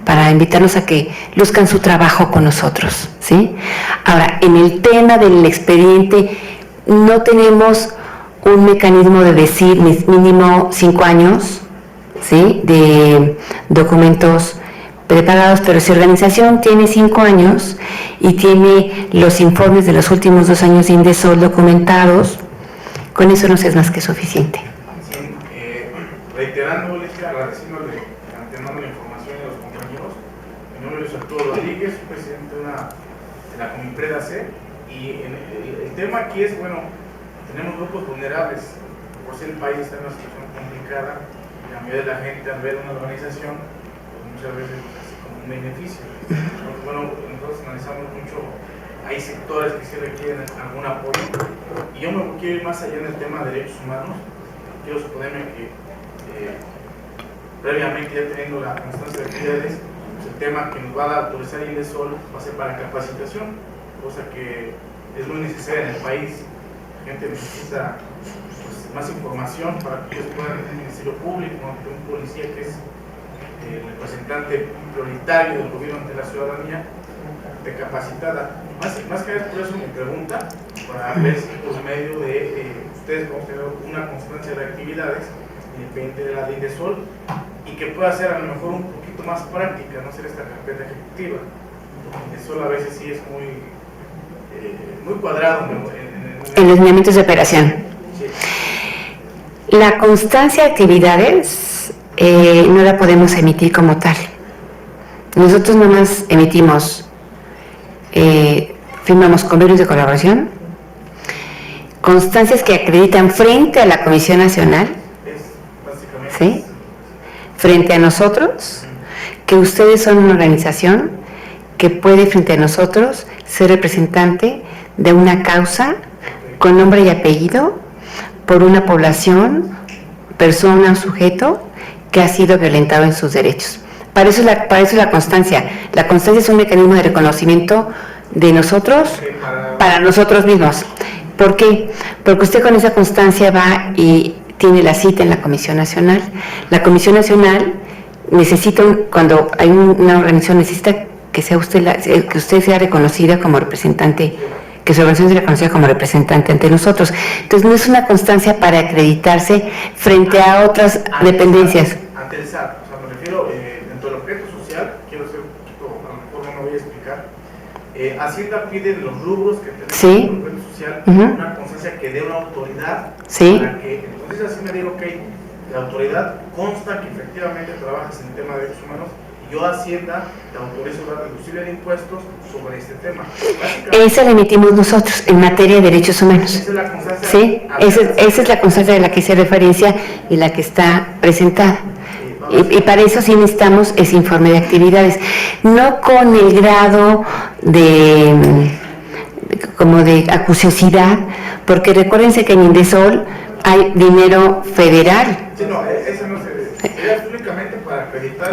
para invitarnos a que luzcan su trabajo con nosotros, ¿sí? Ahora, en el tema del expediente, no tenemos un mecanismo de decir mínimo 5 años, ¿sí? De documentos preparados, pero si la organización tiene 5 años y tiene los informes de los últimos 2 años de Indesol documentados, con eso nos es más que suficiente. Sí, reiterando, agradeciéndole de antemano la información de los compañeros. Mi nombre es Arturo Rodríguez, soy presidente de la Comipred AC, y el tema aquí es, bueno, tenemos grupos vulnerables, por si el país está en una situación complicada, y la mayoría de la gente al ver una organización, pues muchas veces así como un beneficio. Entonces, bueno, nosotros analizamos mucho, hay sectores que sí requieren algún apoyo, y yo me quiero ir más allá en el tema de derechos humanos. Quiero suponerme que previamente, ya teniendo la constancia de actividades, el tema que nos va a autorizar Indesol va a ser para capacitación, cosa que es muy necesaria en el país. La gente necesita pues, más información para que ellos puedan, en el Ministerio Público, ante un policía que es el representante prioritario del gobierno ante la ciudadanía, de capacitada. Más que nada, por eso mi pregunta, para ver si por medio de ustedes vamos a tener una constancia de actividades independiente de la de Indesol, y que pueda ser a lo mejor un poquito más práctica, no ser esta carpeta ejecutiva. Indesol a veces sí es muy cuadrado En los lineamientos de operación. Sí. La constancia de actividades no la podemos emitir como tal. Nosotros nomás emitimos, firmamos convenios de colaboración, constancias que acreditan frente a la Comisión Nacional, ¿sí? Frente a nosotros, que ustedes son una organización que puede frente a nosotros ser representante de una causa con nombre y apellido por una población, persona o sujeto que ha sido violentado en sus derechos. Para eso es la constancia. La constancia es un mecanismo de reconocimiento de nosotros para nosotros mismos. ¿Por qué? Porque usted con esa constancia va y tiene la cita en la Comisión Nacional. La Comisión Nacional necesita, cuando hay una organización, necesita que sea que usted sea reconocida como representante, que su organización sea reconocida como representante ante nosotros. Entonces no es una constancia para acreditarse frente a otras dependencias. Ante el SAT, o sea, me refiero, dentro del objeto social, quiero ser un poquito, a lo mejor no me voy a explicar, Hacienda pide los rubros que tenemos Sí. en el objeto social, una constancia que dé una autoridad, Sí. para que entonces así me diga, ok, la autoridad consta que efectivamente trabajas en el tema de derechos humanos, y yo Hacienda te autorizo a dar deducible de impuestos sobre este tema. Esa la emitimos nosotros en materia de derechos humanos. Esa es la constancia. Sí, esa es la constancia de la que hice referencia y la que está presentada. Y para eso sí necesitamos ese informe de actividades, no con el grado como de acuciosidad, porque recuérdense que en Indesol hay dinero federal. Sí, no, eso no sería únicamente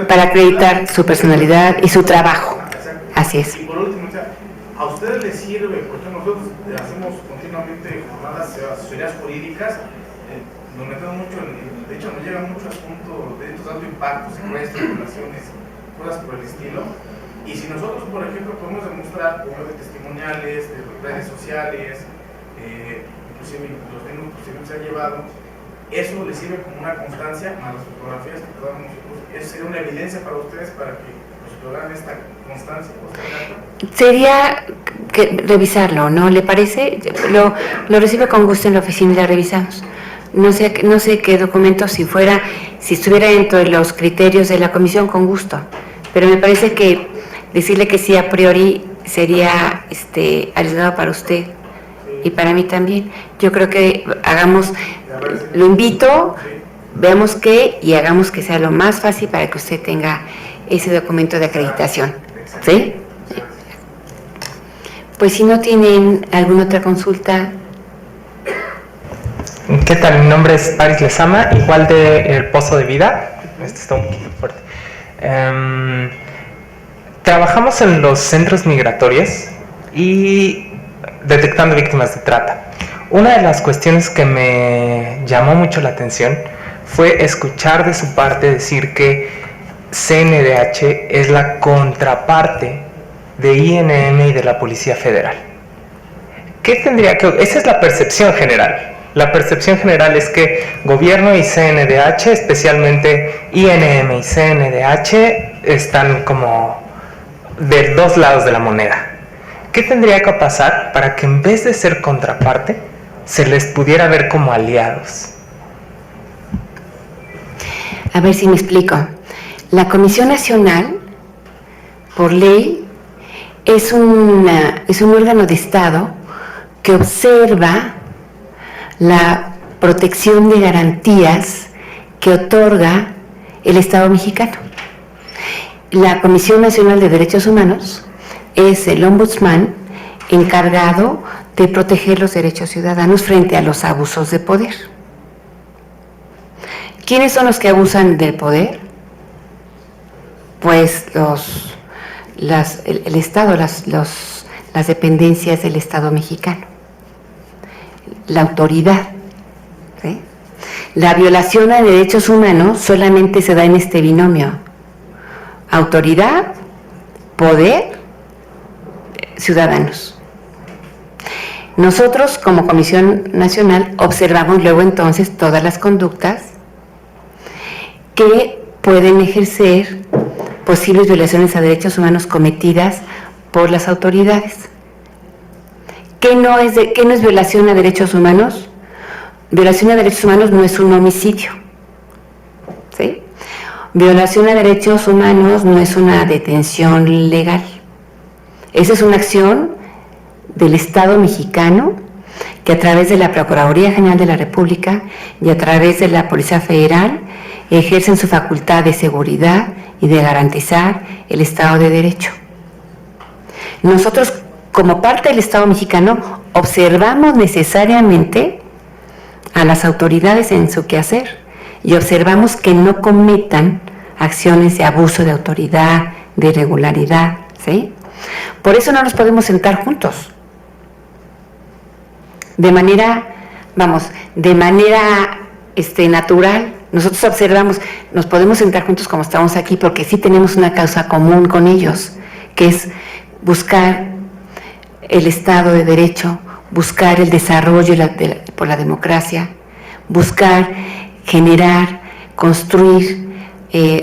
para acreditar su personalidad y su trabajo. Exacto. Así es. Y por último, o sea, a ustedes les sirve, porque nosotros hacemos continuamente jornadas de asesorías jurídicas, nos metemos mucho de hecho nos llegan muchos asuntos de estos alto impacto, secuestros, violaciones, cosas por el estilo. Y si nosotros, por ejemplo, podemos demostrar por medio de testimoniales, de redes sociales, inclusive los mismos procedimientos se han llevado, eso les sirve como una constancia a las fotografías que podamos nosotros. Eso sería una evidencia para ustedes para que nos logran esta constancia. Sería revisarlo, ¿no? ¿Le parece? Lo recibe con gusto en la oficina y la revisamos. No sé qué documento, si estuviera dentro de los criterios de la comisión, con gusto. Pero me parece que decirle que sí a priori sería arriesgado para usted y para mí también. Yo creo que lo invito, veamos qué y hagamos que sea lo más fácil para que usted tenga ese documento de acreditación. ¿Sí? Pues si no tienen alguna otra consulta. ¿Qué tal? Mi nombre es Paris Lezama, igual de El Pozo de Vida. Este está un poquito fuerte. Trabajamos en los centros migratorios y detectando víctimas de trata. Una de las cuestiones que me llamó mucho la atención fue escuchar de su parte decir que CNDH es la contraparte de INM y de la Policía Federal. ¿Qué tendría que...? Esa es la percepción general. La percepción general es que gobierno y CNDH, especialmente INM y CNDH, están como de dos lados de la moneda. ¿Qué tendría que pasar para que en vez de ser contraparte, se les pudiera ver como aliados? A ver si me explico. La Comisión Nacional, por ley, es un órgano de Estado que observa la protección de garantías que otorga el Estado mexicano. La Comisión Nacional de Derechos Humanos es el ombudsman encargado de proteger los derechos ciudadanos frente a los abusos de poder. ¿Quiénes son los que abusan del poder? Pues el Estado, las dependencias del Estado mexicano, la autoridad, ¿sí? La violación a derechos humanos solamente se da en este binomio: autoridad, poder, ciudadanos. Nosotros, como Comisión Nacional, observamos luego entonces todas las conductas que pueden ejercer posibles violaciones a derechos humanos cometidas por las autoridades. ¿Qué no es violación a derechos humanos? Violación a derechos humanos no es un homicidio, ¿sí? Violación a derechos humanos no es una detención legal. Esa es una acción del Estado mexicano que a través de la Procuraduría General de la República y a través de la Policía Federal ejercen su facultad de seguridad y de garantizar el Estado de Derecho. Nosotros, como parte del Estado mexicano, observamos necesariamente a las autoridades en su quehacer y observamos que no cometan acciones de abuso de autoridad, de irregularidad, ¿sí? Por eso no nos podemos sentar juntos. De manera natural, nosotros observamos, nos podemos sentar juntos como estamos aquí porque sí tenemos una causa común con ellos, que es buscar el Estado de Derecho, buscar el desarrollo por la democracia, buscar generar, construir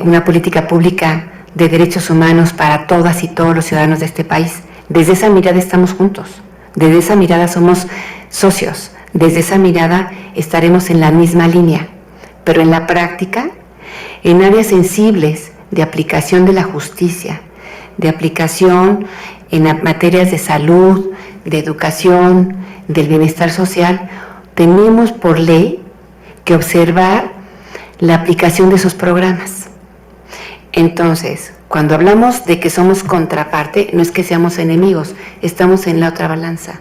una política pública de derechos humanos para todas y todos los ciudadanos de este país. Desde esa mirada estamos juntos, desde esa mirada somos socios, desde esa mirada estaremos en la misma línea, pero en la práctica, en áreas sensibles de aplicación de la justicia, de aplicación en materias de salud, de educación, del bienestar social, tenemos por ley que observar la aplicación de esos programas. Entonces, cuando hablamos de que somos contraparte, no es que seamos enemigos, estamos en la otra balanza.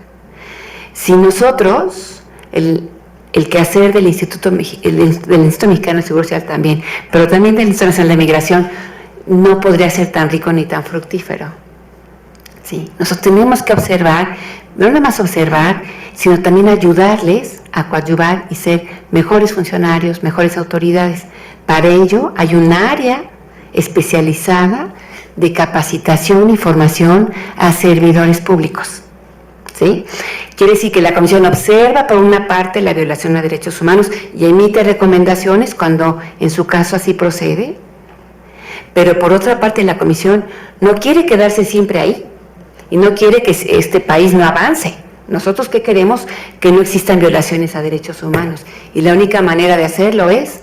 Si nosotros, el quehacer del Instituto Mexicano de Seguro Social también, pero también del Instituto Nacional de Migración, no podría ser tan rico ni tan fructífero. Sí, nosotros tenemos que observar, no nada más observar, sino también ayudarles a coadyuvar y ser mejores funcionarios, mejores autoridades. Para ello hay un área especializada de capacitación y formación a servidores públicos. ¿Sí? Quiere decir que la Comisión observa por una parte la violación a derechos humanos y emite recomendaciones cuando en su caso así procede, pero por otra parte la Comisión no quiere quedarse siempre ahí y no quiere que este país no avance. Nosotros ¿qué queremos? Que no existan violaciones a derechos humanos y la única manera de hacerlo es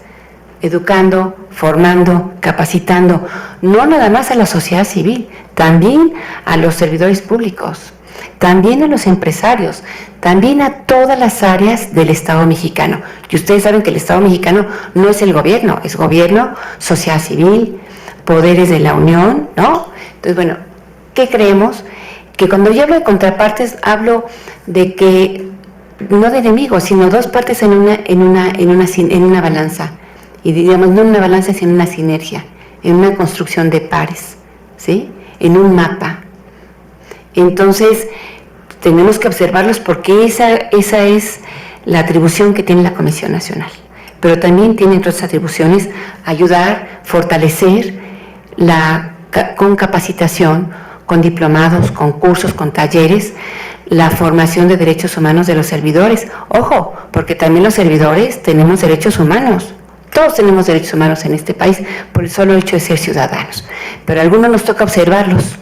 educando, formando, capacitando, no nada más a la sociedad civil, también a los servidores públicos, también a los empresarios, también a todas las áreas del Estado mexicano. Y ustedes saben que el Estado mexicano no es el gobierno, es gobierno, sociedad civil, poderes de la Unión, ¿no? Entonces, bueno, ¿qué creemos? Que cuando yo hablo de contrapartes, hablo de que, no de enemigos, sino dos partes en una balanza. Y digamos, no en una balanza, sino en una sinergia, en una construcción de pares, ¿sí? En un mapa. Entonces, tenemos que observarlos porque esa es la atribución que tiene la Comisión Nacional. Pero también tiene otras atribuciones: ayudar, fortalecer con capacitación, con diplomados, con cursos, con talleres, la formación de derechos humanos de los servidores. Ojo, porque también los servidores tenemos derechos humanos. Todos tenemos derechos humanos en este país por el solo hecho de ser ciudadanos. Pero a algunos nos toca observarlos,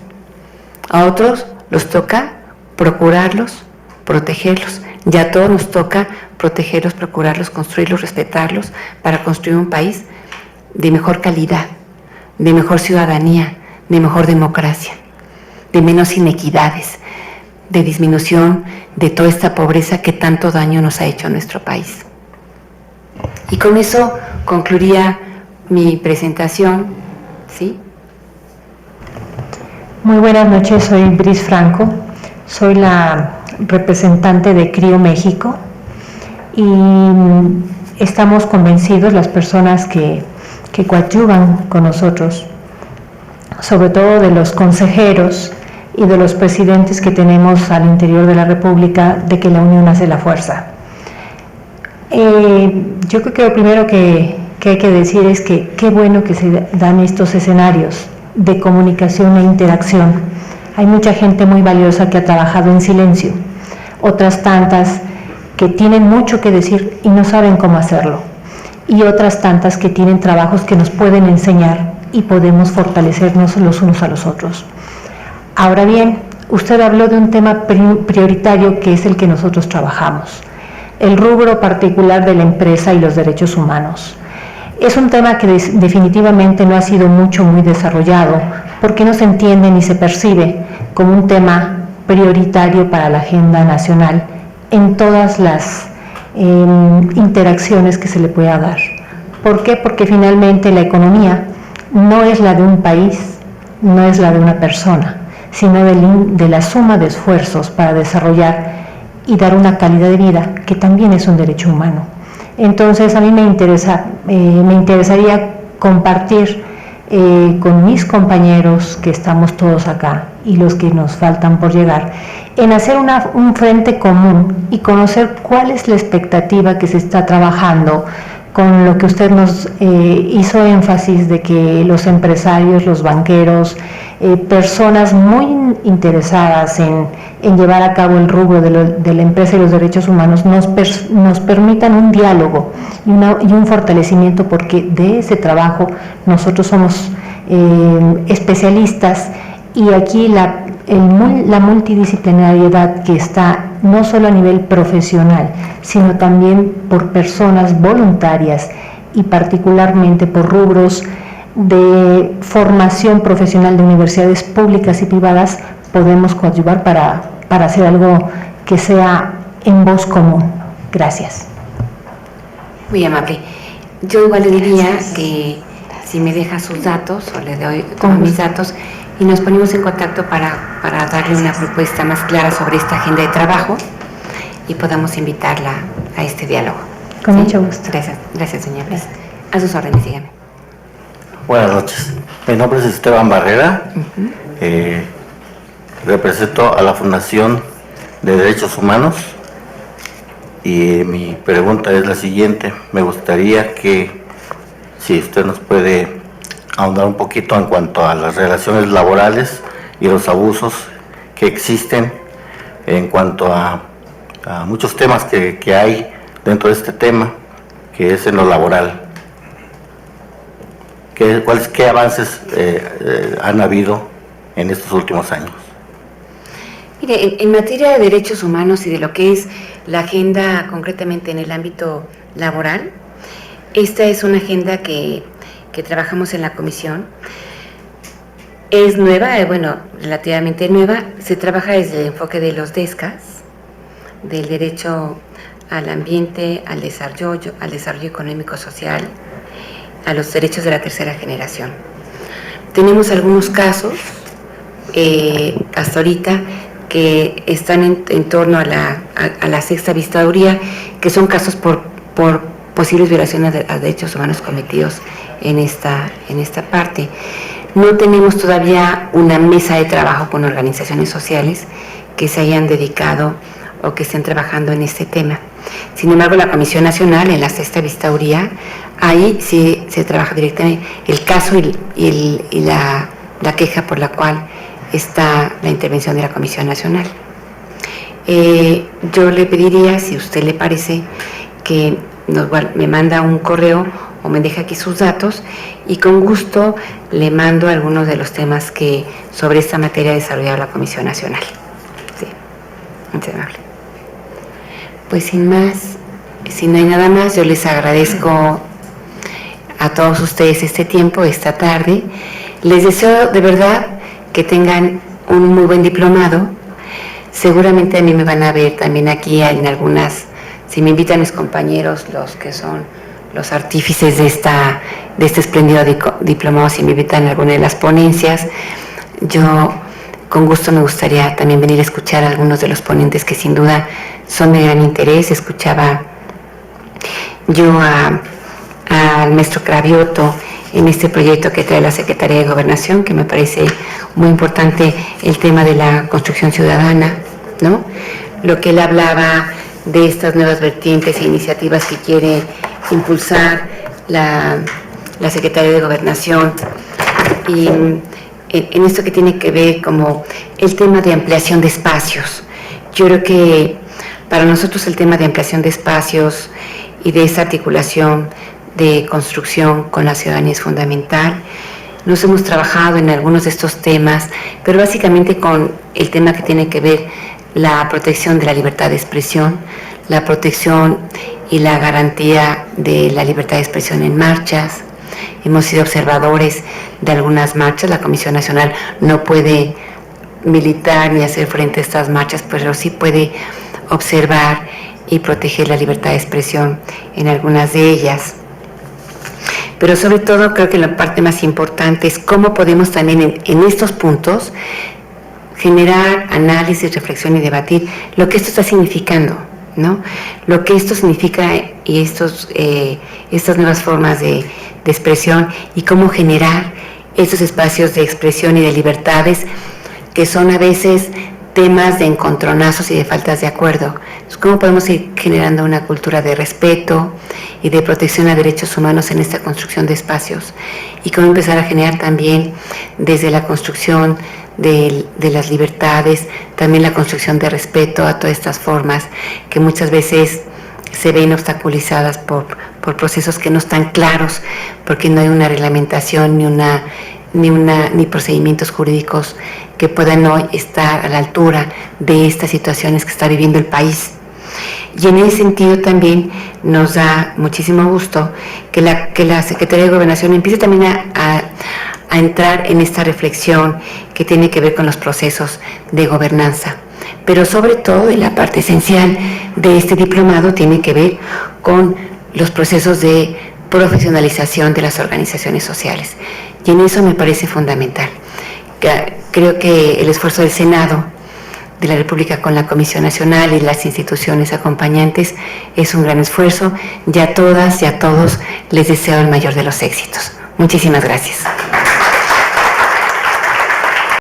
a otros los toca procurarlos, protegerlos. Ya a todos nos toca protegerlos, procurarlos, construirlos, respetarlos, para construir un país de mejor calidad, de mejor ciudadanía, de mejor democracia, de menos inequidades, de disminución de toda esta pobreza que tanto daño nos ha hecho a nuestro país. Y con eso concluiría mi presentación, ¿sí? Muy buenas noches, soy Bris Franco, soy la representante de CRIO México y estamos convencidos, las personas que coadyuvan con nosotros, sobre todo de los consejeros y de los presidentes que tenemos al interior de la República, de que la unión hace la fuerza. Yo creo que lo primero que hay que decir es que qué bueno que se dan estos escenarios de comunicación e interacción. Hay mucha gente muy valiosa que ha trabajado en silencio, otras tantas que tienen mucho que decir y no saben cómo hacerlo, y otras tantas que tienen trabajos que nos pueden enseñar y podemos fortalecernos los unos a los otros. Ahora bien, usted habló de un tema prioritario que es el que nosotros trabajamos, el rubro particular de la empresa y los derechos humanos. Es un tema que definitivamente no ha sido muy desarrollado, porque no se entiende ni se percibe como un tema prioritario para la agenda nacional en todas las interacciones que se le pueda dar. ¿Por qué? Porque finalmente la economía no es la de un país, no es la de una persona, sino de la suma de esfuerzos para desarrollar y dar una calidad de vida que también es un derecho humano. Entonces a mí me interesaría compartir con mis compañeros que estamos todos acá y los que nos faltan por llegar, en hacer un frente común y conocer cuál es la expectativa que se está trabajando, con lo que usted nos hizo énfasis de que los empresarios, los banqueros, personas muy interesadas en llevar a cabo el rubro de la empresa y los derechos humanos nos permitan un diálogo y un fortalecimiento, porque de ese trabajo nosotros somos especialistas, y aquí la multidisciplinariedad que está no solo a nivel profesional, sino también por personas voluntarias y particularmente por rubros de formación profesional de universidades públicas y privadas, podemos coadyuvar para hacer algo que sea en voz común. Gracias. Muy amable. Yo igual le diría que si me deja sus datos, o le doy todos mis datos, y nos ponemos en contacto para darle una propuesta más clara sobre esta agenda de trabajo y podamos invitarla a este diálogo. Con mucho gusto. Gracias, doña Bris. A sus órdenes, dígame. Buenas noches. Mi nombre es Esteban Barrera. Represento a la Fundación de Derechos Humanos y mi pregunta es la siguiente. Me gustaría que, si usted nos puede ahondar un poquito en cuanto a las relaciones laborales y los abusos que existen en cuanto a muchos temas que hay dentro de este tema, que es en lo laboral. ¿Qué avances han habido en estos últimos años? Mire, en materia de derechos humanos y de lo que es la agenda concretamente en el ámbito laboral, esta es una agenda que trabajamos en la comisión. Es nueva, relativamente nueva. Se trabaja desde el enfoque de los DESCAS, del derecho al ambiente, al desarrollo económico social, a los derechos de la tercera generación. Tenemos algunos casos, hasta ahorita, que están en torno a la sexta vistaduría, que son casos por posibles violaciones a derechos humanos cometidos en esta parte. No tenemos todavía una mesa de trabajo con organizaciones sociales que se hayan dedicado o que estén trabajando en este tema. Sin embargo, la Comisión Nacional, en la 6ª vistaduría, ahí sí se trabaja directamente el caso y la queja por la cual está la intervención de la Comisión Nacional. Yo le pediría, si a usted le parece, que me manda un correo o me deja aquí sus datos y con gusto le mando algunos de los temas que sobre esta materia ha desarrollado la Comisión Nacional. Sí, muy amable. Pues sin más, si no hay nada más, yo les agradezco a todos ustedes este tiempo, esta tarde. Les deseo de verdad que tengan un muy buen diplomado. Seguramente a mí me van a ver también aquí en algunas, si me invitan mis compañeros, los que son los artífices de este espléndido diplomado, si me invitan a alguna de las ponencias, yo con gusto me gustaría también venir a escuchar a algunos de los ponentes que sin duda son de gran interés. Escuchaba yo al maestro Cravioto en este proyecto que trae la Secretaría de Gobernación, que me parece muy importante el tema de la construcción ciudadana, ¿no? Lo que él hablaba de estas nuevas vertientes e iniciativas que quiere impulsar la Secretaría de Gobernación, y en esto que tiene que ver como el tema de ampliación de espacios. Yo creo que para nosotros el tema de ampliación de espacios y de esta articulación de construcción con la ciudadanía es fundamental. Nos hemos trabajado en algunos de estos temas, pero básicamente con el tema que tiene que ver la protección de la libertad de expresión, la protección y la garantía de la libertad de expresión en marchas. Hemos sido observadores de algunas marchas. La Comisión Nacional no puede militar ni hacer frente a estas marchas, pero sí puede observar y proteger la libertad de expresión en algunas de ellas. Pero sobre todo creo que la parte más importante es cómo podemos también en estos puntos generar análisis, reflexión y debatir lo que esto está significando, ¿no? Lo que esto significa y estas nuevas formas de expresión y cómo generar estos espacios de expresión y de libertades que son a veces temas de encontronazos y de faltas de acuerdo. Entonces, ¿cómo podemos ir generando una cultura de respeto y de protección a derechos humanos en esta construcción de espacios? Y cómo empezar a generar también desde la construcción de las libertades, también la construcción de respeto a todas estas formas que muchas veces se ven obstaculizadas por procesos que no están claros, porque no hay una reglamentación ni procedimientos jurídicos que puedan hoy estar a la altura de estas situaciones que está viviendo el país. Y en ese sentido también nos da muchísimo gusto que la Secretaría de Gobernación empiece también a entrar en esta reflexión que tiene que ver con los procesos de gobernanza. Pero sobre todo, y la parte esencial de este diplomado tiene que ver con los procesos de profesionalización de las organizaciones sociales. Y en eso me parece fundamental. Creo que el esfuerzo del Senado de la República con la Comisión Nacional y las instituciones acompañantes es un gran esfuerzo, y a todas y a todos les deseo el mayor de los éxitos. Muchísimas gracias.